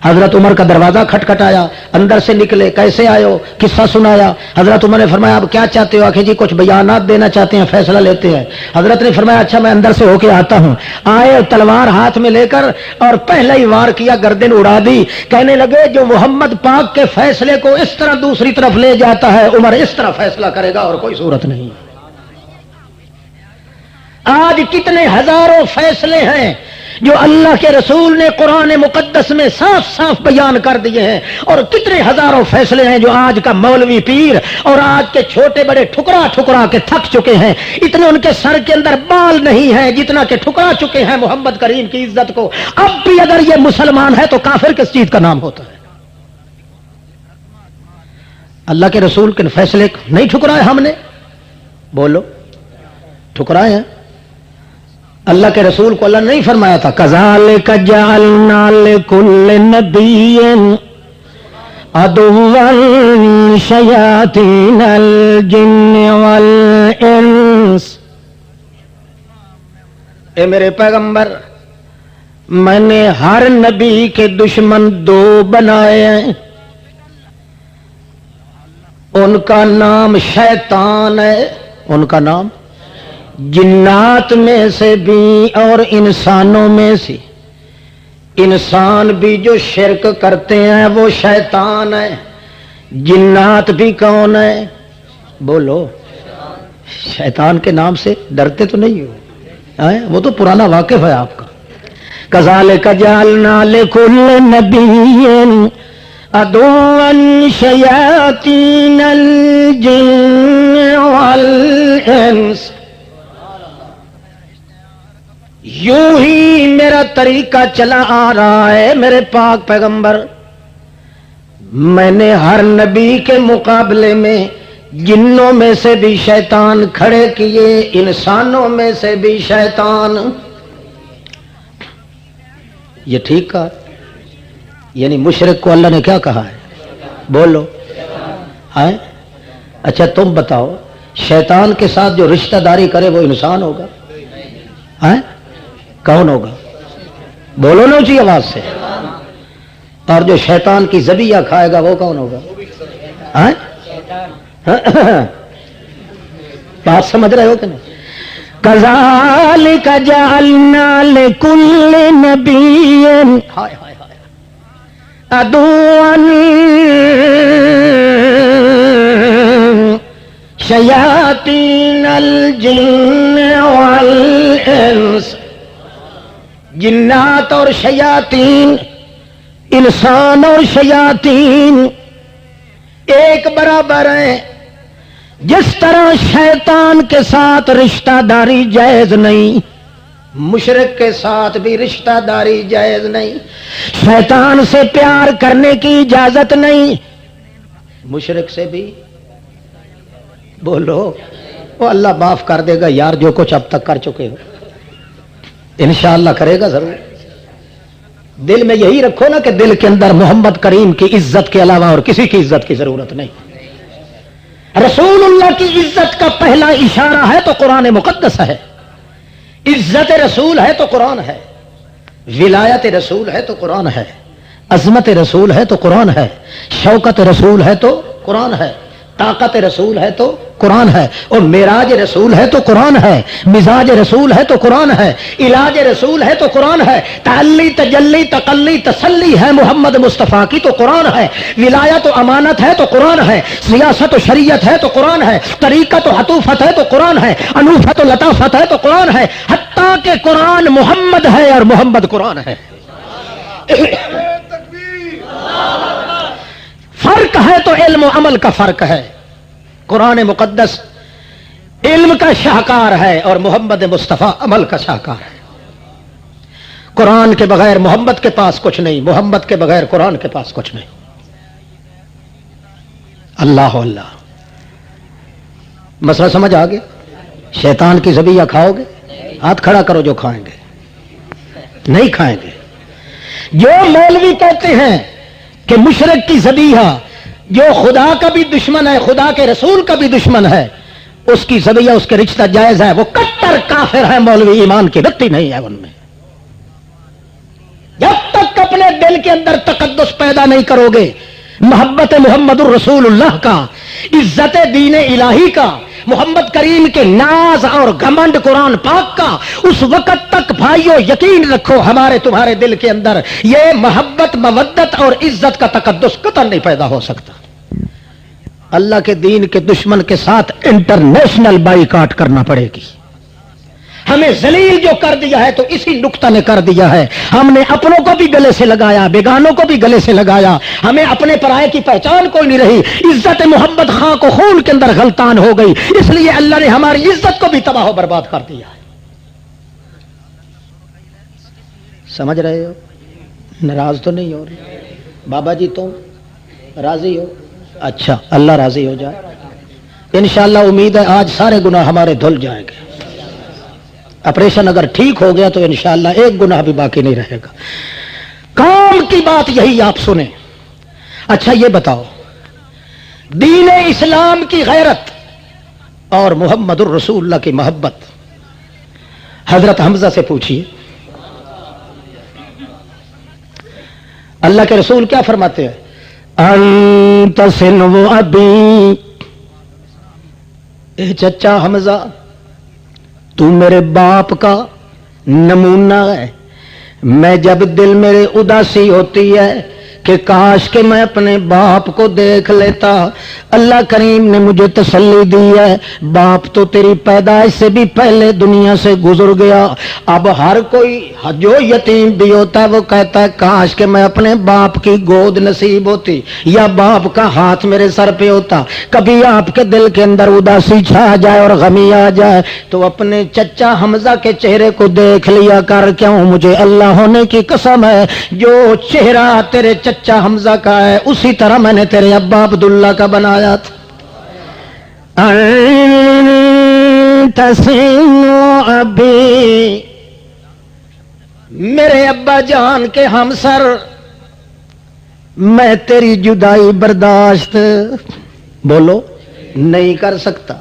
حضرت عمر کا دروازہ کھٹکھٹایا، اندر سے نکلے، کیسے آئے ہو، قصہ سنایا. حضرت عمر نے فرمایا اب کیا چاہتے ہو؟ آخر جی کچھ بیانات دینا چاہتے ہیں، فیصلہ لیتے ہیں. حضرت نے فرمایا اچھا میں اندر سے ہو کے آتا ہوں. آئے تلوار ہاتھ میں لے کر اور پہلا ہی وار کیا، گردن اڑا دی. کہنے لگے جو محمد پاک کے فیصلے کو اس طرح دوسری طرف لے جاتا ہے عمر اس طرح فیصلہ کرے گا اور کوئی صورت نہیں. آج کتنے ہزاروں فیصلے ہیں جو اللہ کے رسول نے قرآن مقدس میں صاف صاف بیان کر دیے ہیں، اور کتنے ہزاروں فیصلے ہیں جو آج کا مولوی پیر اور آج کے چھوٹے بڑے ٹھکرا ٹھکرا کے تھک چکے ہیں. اتنے ان کے سر کے اندر بال نہیں ہیں جتنا کہ ٹھکرا چکے ہیں محمد کریم کی عزت کو. اب بھی اگر یہ مسلمان ہے تو کافر کس چیز کا نام ہوتا ہے؟ اللہ کے رسول کے فیصلے نہیں ٹھکرائے ہم نے؟ بولو ٹھکرائے ہیں. اللہ کے رسول کو اللہ نے نہیں فرمایا تھا کذالک جعلنا لکل نبی عدوا شیاطین الجن والانس؟ اے میرے پیغمبر میں نے ہر نبی کے دشمن 2 بنائے ہیں، ان کا نام شیطان ہے، ان کا نام جنات میں سے بھی اور انسانوں میں سے. انسان بھی جو شرک کرتے ہیں وہ شیطان ہے، جنات بھی کون ہے؟ بولو. شیطان کے نام سے ڈرتے تو نہیں ہو؟ وہ تو پرانا واقف ہے آپ کا. کذالک جعلنا لکل نبی عدوا شیاطین الجن والانس. یوں ہی میرا طریقہ چلا آ رہا ہے میرے پاک پیغمبر، میں نے ہر نبی کے مقابلے میں جنوں میں سے بھی شیطان کھڑے کیے، انسانوں میں سے بھی شیطان. یہ ٹھیک کہا؟ یعنی مشرک کو اللہ نے کیا کہا ہے؟ بولو. اچھا تم بتاؤ شیطان کے ساتھ جو رشتہ داری کرے وہ انسان ہوگا؟ کون ہوگا؟ بولو نا اونچی آواز سے. اور جو شیطان کی ذبیحہ کھائے گا وہ کون ہوگا؟ بات سمجھ رہے ہو کہ نہیں؟ کذالک جعلنا لکل نبی عدوا شیاطین الجن والانس. جنات اور شیاطین، انسان اور شیاطین ایک برابر ہیں، جس طرح شیطان کے ساتھ رشتہ داری جائز نہیں، مشرک کے ساتھ بھی رشتہ داری جائز نہیں، شیطان سے پیار کرنے کی اجازت نہیں، مشرک سے بھی بولو وہ اللہ معاف کر دے گا یار، جو کچھ اب تک کر چکے ہو انشاءاللہ کرے گا ضرور۔ دل میں یہی رکھو نا کہ دل کے اندر محمد کریم کی عزت کے علاوہ اور کسی کی عزت کی ضرورت نہیں۔ رسول اللہ کی عزت کا پہلا اشارہ ہے تو قرآن مقدس ہے، عزت رسول ہے تو قرآن ہے، ولایت رسول ہے تو قرآن ہے، عظمت رسول ہے تو قرآن ہے، شوکت رسول ہے تو قرآن ہے، طاقت رسول ہے تو قرآن ہے، اور معراج رسول ہے تو قرآن ہے، مزاج رسول ہے تو قرآن ہے، علاج رسول ہے تو قرآن ہے، تعلی تجلی تقلی تسلی ہے محمد مصطفیٰ کی تو قرآن ہے، ولایت و امانت ہے تو قرآن ہے، سیاست و شریعت ہے تو قرآن ہے، طریقت و حطوفت ہے تو قرآن ہے، انوفت و لطافت ہے تو قرآن ہے، حتیٰ کہ قرآن محمد ہے اور محمد قرآن ہے۔ فرق ہے تو علم و عمل کا فرق ہے، قرآن مقدس علم کا شاہکار ہے اور محمد مصطفیٰ عمل کا شاہکار ہے۔ قرآن کے بغیر محمد کے پاس کچھ نہیں، محمد کے بغیر قرآن کے پاس کچھ نہیں۔ اللہ اللہ، مسئلہ سمجھ آ گیا؟ شیطان کی ذبیحہ کھاؤ گے؟ ہاتھ کھڑا کرو جو کھائیں گے، نہیں کھائیں گے۔ جو مولوی کہتے ہیں کہ مشرک کی ذبیحہ جو خدا کا بھی دشمن ہے، خدا کے رسول کا بھی دشمن ہے، اس کی ذبیحہ اس کے رشتہ جائز ہے، وہ کٹر کافر ہے، مولوی ایمان کی رتی نہیں ہے ان میں۔ جب تک اپنے دل کے اندر تقدس پیدا نہیں کرو گے، محبت محمد الرسول اللہ کا، عزت دین الہی کا، محمد کریم کے ناز اور گھمنڈ قرآن پاک کا، اس وقت تک بھائیو یقین رکھو ہمارے تمہارے دل کے اندر یہ محبت مودت اور عزت کا تقدس قطعا نہیں پیدا ہو سکتا۔ اللہ کے دین کے دشمن کے ساتھ انٹرنیشنل بائیکاٹ کرنا پڑے گی۔ ہمیں ذلیل جو کر دیا ہے تو اسی نقطہ نے کر دیا ہے، ہم نے اپنوں کو بھی گلے سے لگایا، بیگانوں کو بھی گلے سے لگایا، ہمیں اپنے پرائے کی پہچان کوئی نہیں رہی، عزت محمد خان کو خون کے اندر غلطان ہو گئی، اس لیے اللہ نے ہماری عزت کو بھی تباہ و برباد کر دیا ہے۔ سمجھ رہے ہو؟ ناراض تو نہیں ہو رہے بابا جی؟ تم راضی ہو؟ اچھا، اللہ راضی ہو جائے انشاءاللہ۔ امید ہے آج سارے گناہ ہمارے دھل جائیں گے، آپریشن اگر ٹھیک ہو گیا تو انشاءاللہ ایک گناہ بھی باقی نہیں رہے گا۔ کام کی بات یہی آپ سنیں۔ اچھا یہ بتاؤ، دین اسلام کی غیرت اور محمد الرسول اللہ کی محبت، حضرت حمزہ سے پوچھیے، اللہ کے رسول کیا فرماتے ہیں؟ انت سنو ابی، اے چچا حمزہ تو میرے باپ کا نمونہ ہے۔ میں جب دل میرے اداسی ہوتی ہے کہ کاش کہ میں اپنے باپ کو دیکھ لیتا، اللہ کریم نے مجھے تسلی دی ہے، باپ تو تیری پیدائش سے بھی پہلے دنیا سے گزر گیا، اب ہر کوئی جو یتیم بھی ہوتا ہے وہ کہتا ہے کاش کہ میں اپنے باپ کی گود نصیب ہوتی یا باپ کا ہاتھ میرے سر پہ ہوتا۔ کبھی آپ کے دل کے اندر اداسی چھا جائے اور غمی آ جائے تو اپنے چچا حمزہ کے چہرے کو دیکھ لیا کر، کیوں مجھے اللہ ہونے کی قسم ہے جو چہرہ تیرے چچا حمزہ کا ہے اسی طرح میں نے تیرے ابا عبداللہ کا بنایا تھا۔ ابھی میرے ابا جان کے ہمسر، میں تیری جدائی برداشت بولو نہیں کر سکتا۔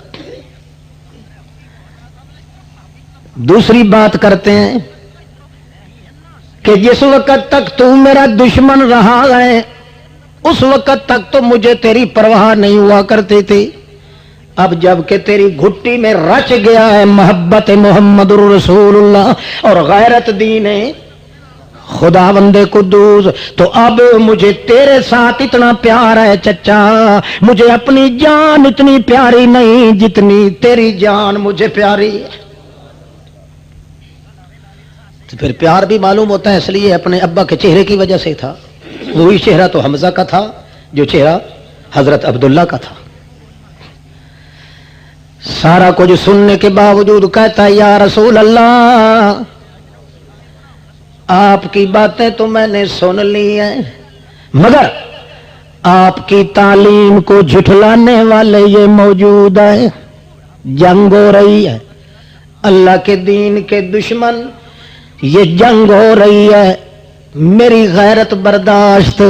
دوسری بات کرتے ہیں کہ جس وقت تک تو میرا دشمن رہا ہے اس وقت تک تو مجھے تیری پرواہ نہیں ہوا کرتی تھی، اب جب کہ تیری گھٹی میں رچ گیا ہے محبت محمد الرسول اللہ اور غیرت دین خداوند قدوس، تو اب مجھے تیرے ساتھ اتنا پیار ہے چچا، مجھے اپنی جان اتنی پیاری نہیں جتنی تیری جان مجھے پیاری ہے۔ تو پھر پیار بھی معلوم ہوتا ہے اس لیے اپنے ابا کے چہرے کی وجہ سے تھا، وہی چہرہ تو حمزہ کا تھا جو چہرہ حضرت عبداللہ کا تھا۔ سارا کچھ سننے کے باوجود کہتا ہے یا رسول اللہ آپ کی باتیں تو میں نے سن لی ہیں، مگر آپ کی تعلیم کو جھٹلانے والے یہ موجود ہیں، جنگ ہو رہی ہے، اللہ کے دین کے دشمن، یہ جنگ ہو رہی ہے، میری غیرت برداشت،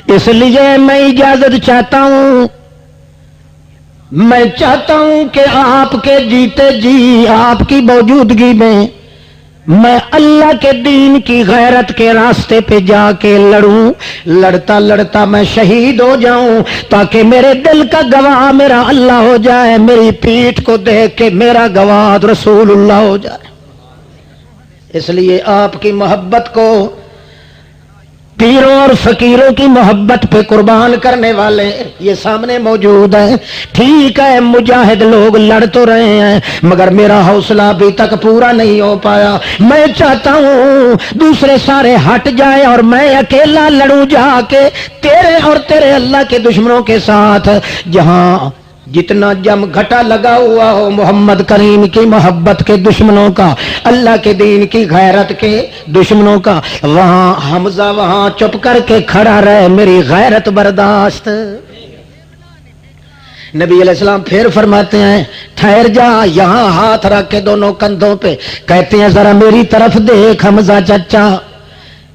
اس لیے میں اجازت چاہتا ہوں، میں چاہتا ہوں کہ آپ کے جیتے جی آپ کی موجودگی میں اللہ کے دین کی غیرت کے راستے پہ جا کے لڑوں، لڑتا لڑتا میں شہید ہو جاؤں، تاکہ میرے دل کا گواہ میرا اللہ ہو جائے، میری پیٹھ کو دیکھ کے میرا گواہ رسول اللہ ہو جائے۔ اس لیے آپ کی محبت کو پیروں اور فقیروں کی محبت پہ قربان کرنے والے یہ سامنے موجود ہیں۔ ٹھیک ہے مجاہد لوگ لڑ تو رہے ہیں، مگر میرا حوصلہ ابھی تک پورا نہیں ہو پایا، میں چاہتا ہوں دوسرے سارے ہٹ جائیں اور میں اکیلا لڑوں جا کے تیرے اور تیرے اللہ کے دشمنوں کے ساتھ، جہاں جتنا جم گھٹا لگا ہوا ہو محمد کریم کی محبت کے دشمنوں کا، اللہ کے دین کی غیرت کے دشمنوں کا، وہاں حمزہ وہاں چپ کر کے کھڑا رہے، میری غیرت برداشت۔ نبی علیہ السلام پھر فرماتے ہیں ٹھہر جا، یہاں ہاتھ رکھ کے دونوں کندھوں پہ کہتے ہیں ذرا میری طرف دیکھ حمزہ چچا۔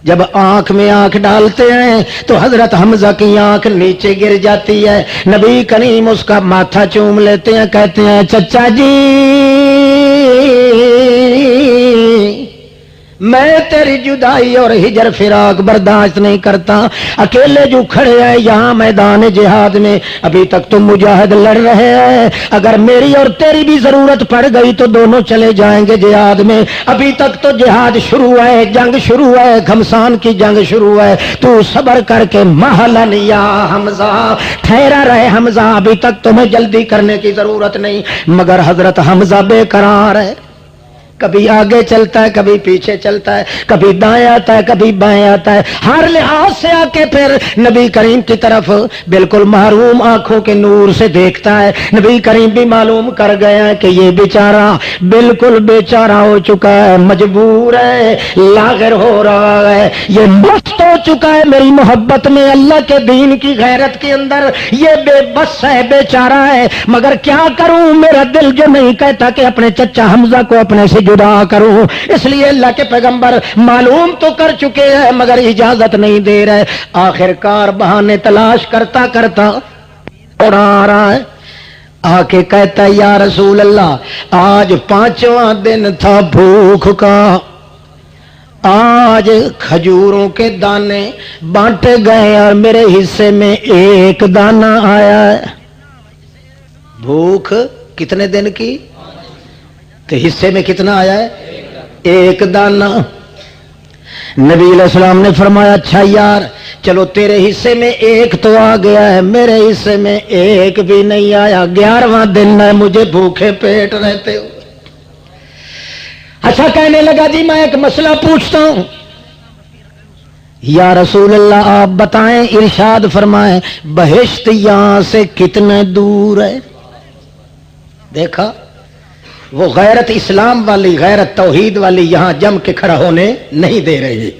جب آنکھ میں آنکھ ڈالتے ہیں تو حضرت حمزہ کی آنکھ نیچے گر جاتی ہے، نبی کریم اس کا ماتھا چوم لیتے ہیں، کہتے ہیں چچا جی میں تیری جدائی اور ہجر فراق برداشت نہیں کرتا، اکیلے جو کھڑے ہیں یہاں میدان جہاد میں، ابھی تک تم مجاہد لڑ رہے ہیں، اگر میری اور تیری بھی ضرورت پڑ گئی تو دونوں چلے جائیں گے جہاد میں، ابھی تک تو جہاد شروع ہے، جنگ شروع ہے، گھمسان کی جنگ شروع ہے، تو صبر کر کے مہلن یا حمزہ، ٹھہرا رہے حمزہ، ابھی تک تمہیں جلدی کرنے کی ضرورت نہیں۔ مگر حضرت حمزہ بے قرار ہے، کبھی آگے چلتا ہے، کبھی پیچھے چلتا ہے، کبھی دائیں آتا ہے، کبھی بائیں آتا ہے، ہر لحاظ سے آ کے پھر نبی کریم کی طرف بالکل محروم آنکھوں کے نور سے دیکھتا ہے۔ نبی کریم بھی معلوم کر گیا کہ یہ بیچارہ بالکل بیچارہ ہو چکا ہے، مجبور ہے، لاغر ہو رہا ہے، یہ مست ہو چکا ہے میری محبت میں، اللہ کے دین کی غیرت کے اندر یہ بے بس ہے، بیچارہ ہے، مگر کیا کروں، میرا دل جو نہیں کہتا کہ اپنے چچا حمزہ کو اپنے سے جدا کروں، اس لیے اللہ کے پیغمبر معلوم تو کر چکے ہیں مگر اجازت نہیں دے رہے، آخر کار بہانے تلاش کرتا کرتا اڑا رہا ہے، آ کے کہتا ہے یا رسول اللہ آج 5واں دن تھا بھوک کا، آج کھجوروں کے دانے بانٹے گئے اور میرے حصے میں ایک دانہ آیا ہے۔ بھوک کتنے دن کی تو حصے میں کتنا آیا ہے؟ ایک دانہ۔ نبی علیہ السلام نے فرمایا اچھا یار چلو تیرے حصے میں ایک تو آ گیا ہے، میرے حصے میں ایک بھی نہیں آیا، 11واں دن ہے مجھے بھوکے پیٹ رہتے ہو۔ اچھا کہنے لگا جی میں ایک مسئلہ پوچھتا ہوں، یا رسول اللہ آپ بتائیں، ارشاد فرمائیں بہشت یہاں سے کتنے دور ہے؟ دیکھا وہ غیرت اسلام والی، غیرت توحید والی یہاں جم کے کھڑا ہونے نہیں دے رہی۔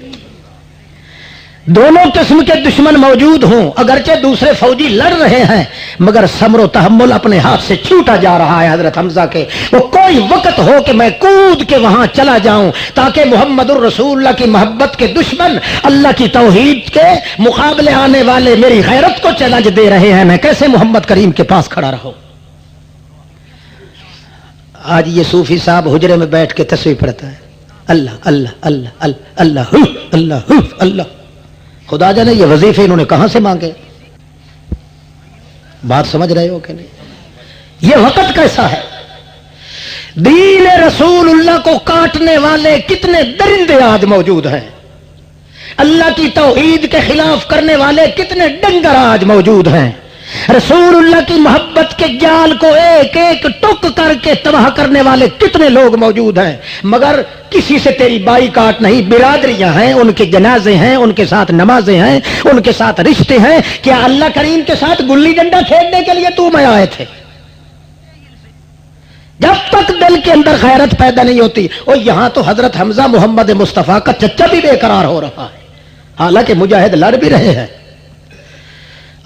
دونوں قسم کے دشمن موجود ہوں، اگرچہ دوسرے فوجی لڑ رہے ہیں مگر صبر و تحمل اپنے ہاتھ سے چھوٹا جا رہا ہے حضرت حمزہ کے۔ وہ کوئی وقت ہو کہ میں کود کے وہاں چلا جاؤں تاکہ محمد الرسول اللہ کی محبت کے دشمن، اللہ کی توحید کے مقابلے آنے والے میری غیرت کو چیلنج دے رہے ہیں، میں کیسے محمد کریم کے پاس کھڑا رہوں۔ آج یہ صوفی صاحب حجرے میں بیٹھ کے تسبیح پڑھتا ہے، اللہ اللہ اللہ اللہ اللہ اللہ اللہ، خدا جانے یہ وظیفے انہوں نے کہاں سے مانگے؟ بات سمجھ رہے ہو کہ نہیں؟ یہ وقت کیسا ہے؟ دین رسول اللہ کو کاٹنے والے کتنے درندے آج موجود ہیں، اللہ کی توحید کے خلاف کرنے والے کتنے ڈنگر آج موجود ہیں، رسول اللہ کی محبت کے جال کو ایک ایک ٹک کر کے تباہ کرنے والے کتنے لوگ موجود ہیں، مگر کسی سے تیری بائی کاٹ نہیں، برادریاں ہیں، ان کے جنازے ہیں، ان کے ساتھ نمازیں ہیں، ان کے ساتھ رشتے ہیں۔ کیا اللہ کریم کے ساتھ گلی ڈنڈا کھیلنے کے لیے تو میں آئے تھے؟ جب تک دل کے اندر غیرت پیدا نہیں ہوتی. اور یہاں تو حضرت حمزہ محمد مصطفیٰ کا چچا بھی بے قرار ہو رہا ہے، حالانکہ مجاہد لڑ بھی رہے ہیں.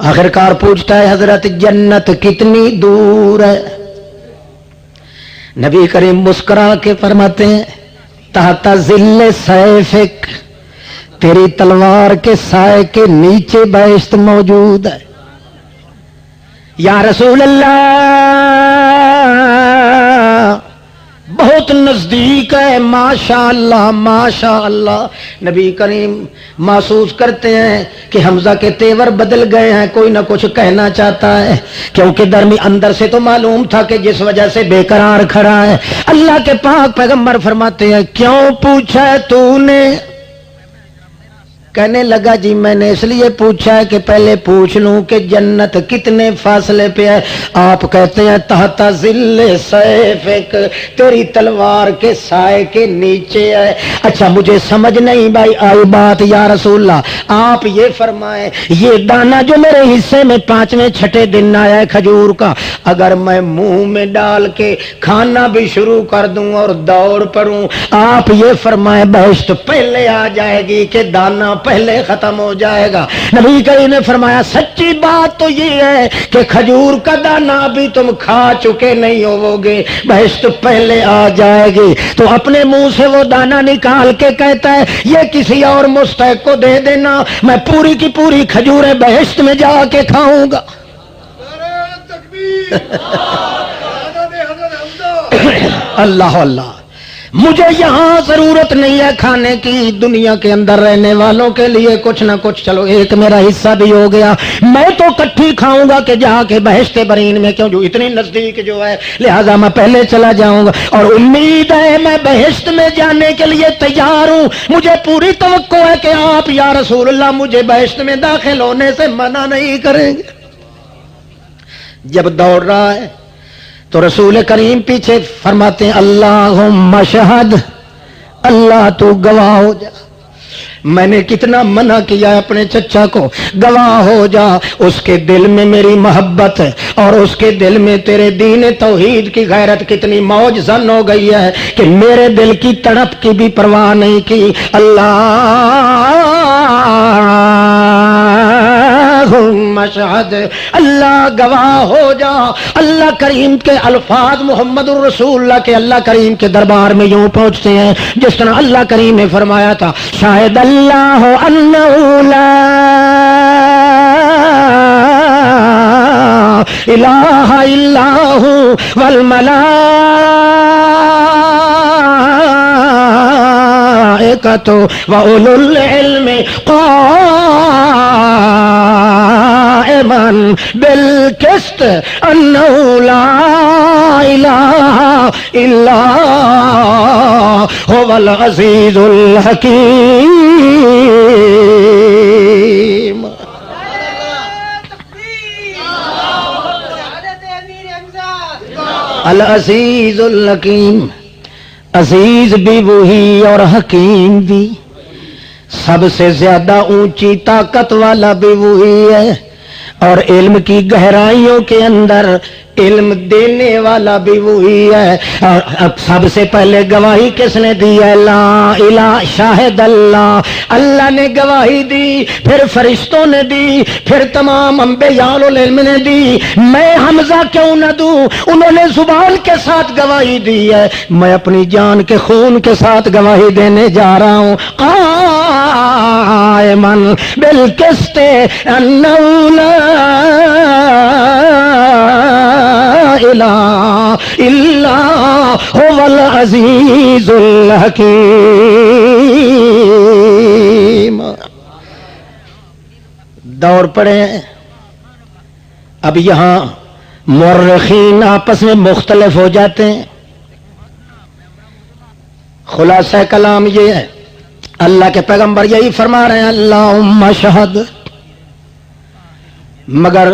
آخرکار پوچھتا ہے حضرت جنت کتنی دور ہے؟ نبی کریم مسکرا کے فرماتے ہیں تحت ظل سیفک، تیری تلوار کے سائے کے نیچے بہشت موجود ہے. یا رسول اللہ بہت نزدیک ہے. ماشاء اللہ ماشاء اللہ. نبی کریم محسوس کرتے ہیں کہ حمزہ کے تیور بدل گئے ہیں، کوئی نہ کچھ کہنا چاہتا ہے، کیونکہ اندر سے تو معلوم تھا کہ جس وجہ سے بے قرار کھڑا ہے. اللہ کے پاک پیغمبر فرماتے ہیں کیوں پوچھا ہے تو نے؟ کہنے لگا جی میں نے اس لیے پوچھا ہے کہ پہلے پوچھ لوں کہ جنت کتنے فاصلے پہ ہے. آپ کہتے ہیں تحت ظل سیفک، تیری تلوار کے سائے کے نیچے ہے. اچھا مجھے سمجھ نہیں بھائی آئی بات. یا رسول اللہ آپ یہ فرمائیں یہ دانا جو میرے حصے میں 5ویں 6 دن آیا ہے کھجور کا، اگر میں منہ میں ڈال کے کھانا بھی شروع کر دوں اور دوڑ پڑوں، آپ یہ فرمائیں بہشت پہلے آ جائے گی کہ دانا پہلے ختم ہو جائے گا؟ نبی کریم نے فرمایا سچی بات تو یہ ہے کہ کھجور کا دانا بھی تم کھا چکے نہیں ہوو گے، بہشت پہلے آ جائے گی. تو اپنے منہ سے وہ دانا نکال کے کہتا ہے یہ کسی اور مستحق کو دے دینا، میں پوری کی پوری کھجوریں بہشت میں جا کے کھاؤں گا. اللہ اللہ. مجھے یہاں ضرورت نہیں ہے کھانے کی، دنیا کے اندر رہنے والوں کے لیے کچھ نہ کچھ چلو ایک میرا حصہ بھی ہو گیا، میں تو کٹھی کھاؤں گا کہ جا کے بہشت برین میں، کیوں جو اتنی نزدیک جو ہے لہذا میں پہلے چلا جاؤں گا. اور امید ہے میں بہشت میں جانے کے لیے تیار ہوں. مجھے پوری توقع ہے کہ آپ یا رسول اللہ مجھے بہشت میں داخل ہونے سے منع نہیں کریں گے. جب دوڑ رہا ہے تو رسول کریم پیچھے فرماتے ہیں اللہم شہد، اللہ تو گواہ ہو جا. میں نے کتنا منع کیا اپنے چچا کو، گواہ ہو جا. اس کے دل میں میری محبت ہے اور اس کے دل میں تیرے دین توحید کی غیرت کتنی موج زن ہو گئی ہے کہ میرے دل کی تڑپ کی بھی پرواہ نہیں کی. اللہم شہد، اللہ گواہ ہو جا. اللہ کریم کے الفاظ محمد الرسول اللہ کے اللہ کریم کے دربار میں یوں پہنچتے ہیں جس طرح اللہ کریم نے فرمایا تھا شاہد اللہ انہ لا الہ الا ہو والملائکۃ واولو العلم قائما بالقسط انہ لا الہ الا هو العزیز الحکیم. العزیز الحکیم، عزیز بھی وہی اور حکیم بھی، سب سے زیادہ اونچی طاقت والا بھی وہی ہے، اور علم کی گہرائیوں کے اندر علم دینے والا بھی وہی ہے. اور اب سب سے پہلے گواہی کس نے دی ہے؟ لا الہ، شاہد اللہ، اللہ نے گواہی دی، پھر فرشتوں نے دی، پھر تمام انبیاء العلم نے دی. میں حمزہ کیوں نہ دوں؟ انہوں نے زبان کے ساتھ گواہی دی ہے، میں اپنی جان کے خون کے ساتھ گواہی دینے جا رہا ہوں. قائما بالقسط انہ لا الہ الا هو العزیز الحکیم. دوڑ پڑے. اب یہاں مورخین آپس میں مختلف ہو جاتے ہیں. خلاصہ کلام یہ ہے اللہ کے پیغمبر یہی فرما رہے ہیں اللہم شہد، مگر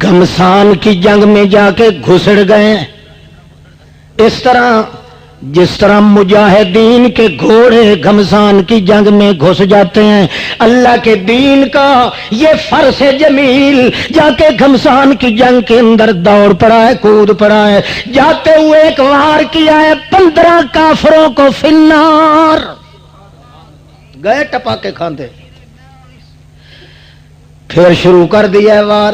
گھمسان کی جنگ میں جا کے گھسڑ گئے. اس طرح جس طرح مجاہدین کے گھوڑے گھمسان کی جنگ میں گھس جاتے ہیں، اللہ کے دین کا یہ فرس جمیل جا کے گھمسان کی جنگ کے اندر دوڑ پڑا ہے، کود پڑا ہے، جاتے ہوئے ایک وار کیا ہے 15 کافروں کو فنار، گئے ٹپا کے کھاندے، پھر شروع کر دیا ہے وار،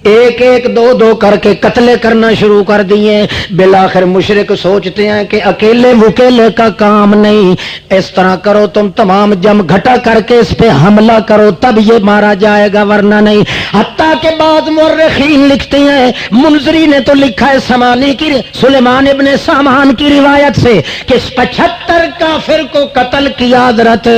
ایک ایک دو دو کر کے قتل کرنا شروع کر دیے۔ بالآخر مشرک سوچتے ہیں کہ اکیلے وکیلے کا کام نہیں، اس طرح کرو تم تمام جم گھٹا کر کے اس پہ حملہ کرو تب یہ مارا جائے گا ورنہ نہیں۔ حتیٰ کہ بعض مورخین لکھتے ہیں، منذری نے تو لکھا ہے سلیمان ابن سامان کی روایت سے کہ 75 کافر کو قتل کیا حضرت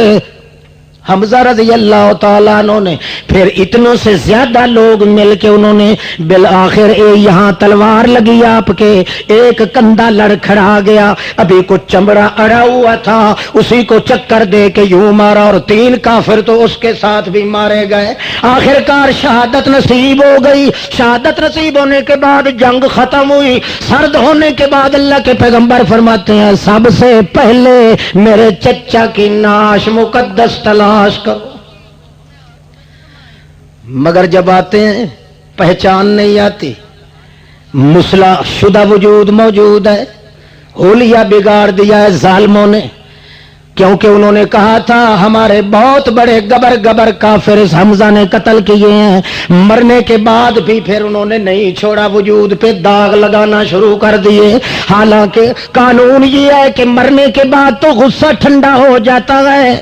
حمزہ رضی اللہ تعالیٰ عنہ نے، پھر اتنوں سے زیادہ لوگ مل کے انہوں نے بالآخر یہاں تلوار لگی آپ کے، ایک کندھا لڑکھڑا گیا، ابھی کچھ چمڑا اڑا ہوا تھا، اسی کو چکر دے کے یوں مارا اور 3 کافر تو اس کے ساتھ بھی مارے گئے، آخرکار شہادت نصیب ہو گئی۔ شہادت نصیب ہونے کے بعد جنگ ختم ہوئی، سرد ہونے کے بعد اللہ کے پیغمبر فرماتے ہیں سب سے پہلے میرے چچا کی نعش مقدس تلاش کرو، مگر جب آتے ہیں پہچان نہیں آتی، مسلح شدہ وجود موجود ہے، حلیہ بگاڑ دیا ہے ظالموں نے، کیونکہ انہوں نے کہا تھا ہمارے بہت بڑے گبر کافر اس حمزہ نے قتل کیے ہیں، مرنے کے بعد بھی پھر انہوں نے نہیں چھوڑا، وجود پہ داغ لگانا شروع کر دیے۔ حالانکہ قانون یہ ہے کہ مرنے کے بعد تو غصہ ٹھنڈا ہو جاتا ہے،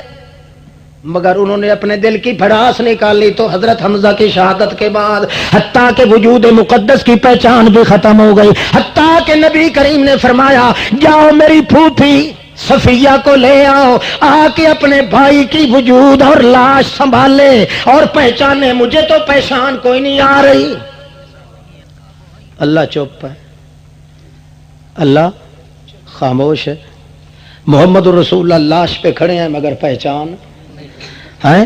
مگر انہوں نے اپنے دل کی بھڑاس نکالی تو حضرت حمزہ کی شہادت کے بعد حتیٰ کہ وجود مقدس کی پہچان بھی ختم ہو گئی، حتیٰ کہ نبی کریم نے فرمایا جاؤ میری پھوپھی صفیہ کو لے آؤ، آ کے اپنے بھائی کی وجود اور لاش سنبھالے اور پہچانے، مجھے تو پہچان کوئی نہیں آ رہی۔ اللہ چپ ہے، اللہ خاموش ہے، محمد الرسول اللہ لاش پہ کھڑے ہیں مگر پہچان ہے،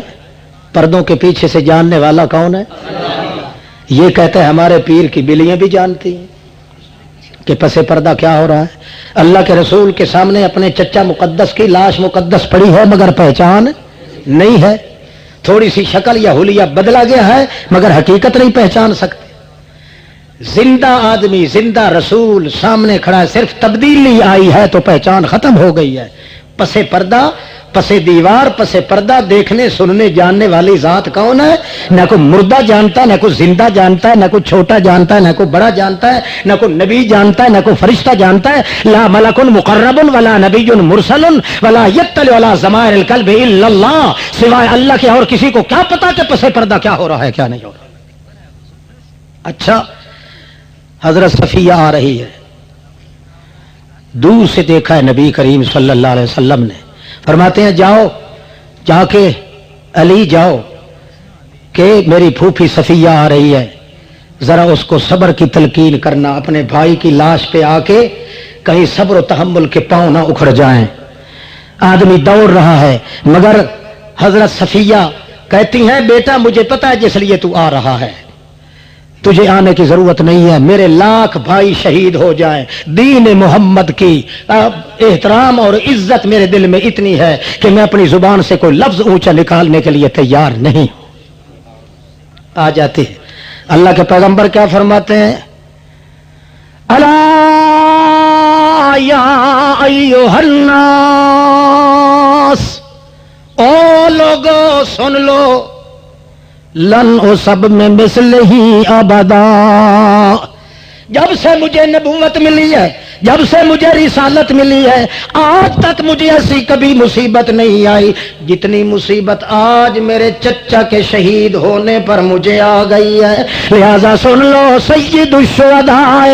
پردوں کے پیچھے سے جاننے والا کون ہے؟ یہ کہتے ہیں ہمارے پیر کی بلیاں بھی جانتی ہیں کہ پس پردہ کیا ہو رہا ہے۔ اللہ کے رسول کے سامنے اپنے چچا مقدس کی لاش مقدس پڑی ہے مگر پہچان نہیں ہے، تھوڑی سی شکل یا حلیہ بدلا گیا ہے مگر حقیقت نہیں پہچان سکتے۔ زندہ آدمی، زندہ رسول سامنے کھڑا ہے، صرف تبدیلی آئی ہے تو پہچان ختم ہو گئی ہے۔ پس پردہ، پس دیوار، پس پردہ دیکھنے سننے جاننے والی ذات کون ہے؟ نہ کوئی مردہ جانتا ہے، نہ کوئی زندہ جانتا ہے، نہ کوئی چھوٹا جانتا ہے، نہ کوئی بڑا جانتا ہے، نہ کوئی نبی جانتا ہے، نہ کوئی فرشتہ جانتا ہے۔ لا ملک مقرب ولا نبی مرسل ولا یطلع علی ضمائر القلب الا اللہ، سوائے اللہ کے اور کسی کو کیا پتا کہ پس پردہ کیا ہو رہا ہے کیا نہیں ہو رہا۔ اچھا، حضرت صفیہ آ رہی ہے، دور سے دیکھا ہے نبی کریم صلی اللہ علیہ وسلم نے، فرماتے ہیں جاؤ جا کے علی جاؤ کہ میری پھوپھی صفیہ آ رہی ہے، ذرا اس کو صبر کی تلقین کرنا، اپنے بھائی کی لاش پہ آ کے کہیں صبر و تحمل کے پاؤں نہ اکھڑ جائیں۔ آدمی دوڑ رہا ہے مگر حضرت صفیہ کہتی ہیں بیٹا مجھے پتا ہے جس لیے تو آ رہا ہے، تجھے آنے کی ضرورت نہیں ہے، میرے لاکھ بھائی شہید ہو جائیں، دین محمد کی احترام اور عزت میرے دل میں اتنی ہے کہ میں اپنی زبان سے کوئی لفظ اونچا نکالنے کے لیے تیار نہیں ہوں۔ آ جاتی ہے، اللہ کے پیغمبر کیا فرماتے ہیں؟ الا یا ایھا الناس، او لوگو سن لو، لن سب میں مثل ہی ابدا، جب سے مجھے نبوت ملی ہے، جب سے مجھے رسالت ملی ہے، آج تک مجھے ایسی کبھی مصیبت نہیں آئی جتنی مصیبت آج میرے چچا کے شہید ہونے پر مجھے آ گئی ہے۔ لہذا سن لو، سید الشہداء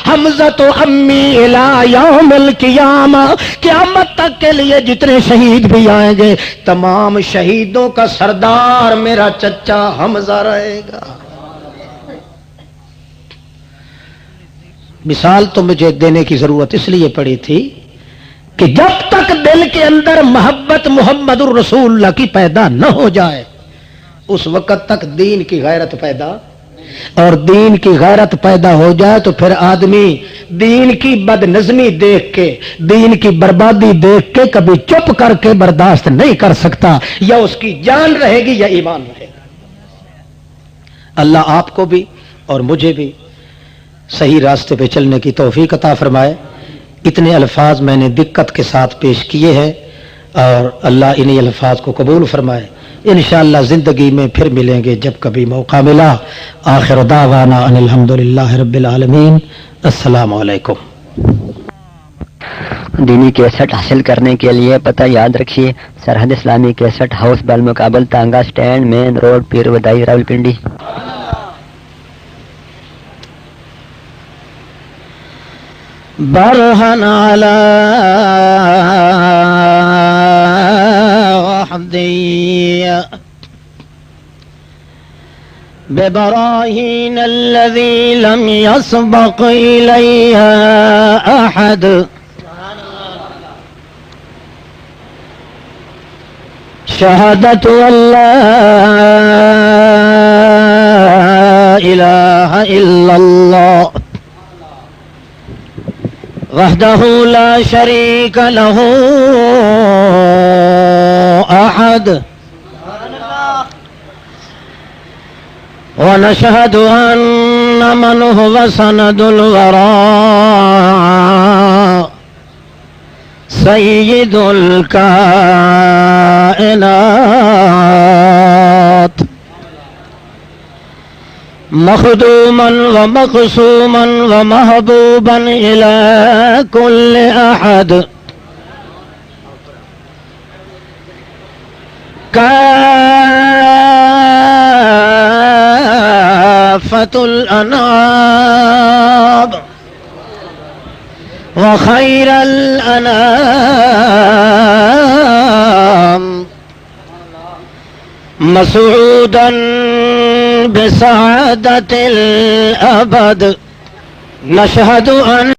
حمزہ تو امی الی یوم القیامہ، قیامت تک کے لیے جتنے شہید بھی آئیں گے تمام شہیدوں کا سردار میرا چچا حمزہ رہے گا۔ مثال تو مجھے دینے کی ضرورت اس لیے پڑی تھی کہ جب تک دل کے اندر محبت محمد الرسول اللہ کی پیدا نہ ہو جائے اس وقت تک دین کی غیرت پیدا اور دین کی غیرت پیدا ہو جائے تو پھر آدمی دین کی بد نظمی دیکھ کے، دین کی بربادی دیکھ کے کبھی چپ کر کے برداشت نہیں کر سکتا، یا اس کی جان رہے گی یا ایمان رہے گا۔ اللہ آپ کو بھی اور مجھے بھی صحیح راستے پہ چلنے کی توفیق عطا فرمائے۔ اتنے الفاظ میں نے دقت کے ساتھ پیش کیے ہیں اور اللہ انہی الفاظ کو قبول فرمائے۔ انشاءاللہ زندگی میں پھر ملیں گے جب کبھی موقع ملا۔ آخر دعوانا ان الحمدللہ رب العالمین۔ السلام علیکم۔ دینی کیسٹ حاصل کرنے کے لیے پتہ یاد رکھیے، سرحد اسلامی کیسٹ ہاؤس بالمقابل تانگا سٹینڈ، مین روڈ، پیر ودائی، راولپنڈی۔ برہن علی وحدی ببراہین الذی لم یسبق الیہا احد شہادت ان لا الہ الا اللہ وحدہ لا شریک لہ احد ونشہد ان من هو سند الورى سید الکائنات مخدوما ومقسوما ومحبوبا إلى كل أحد كافة الأنعام وخير الأنام مسعودا بسعادة الأبد نشهد أن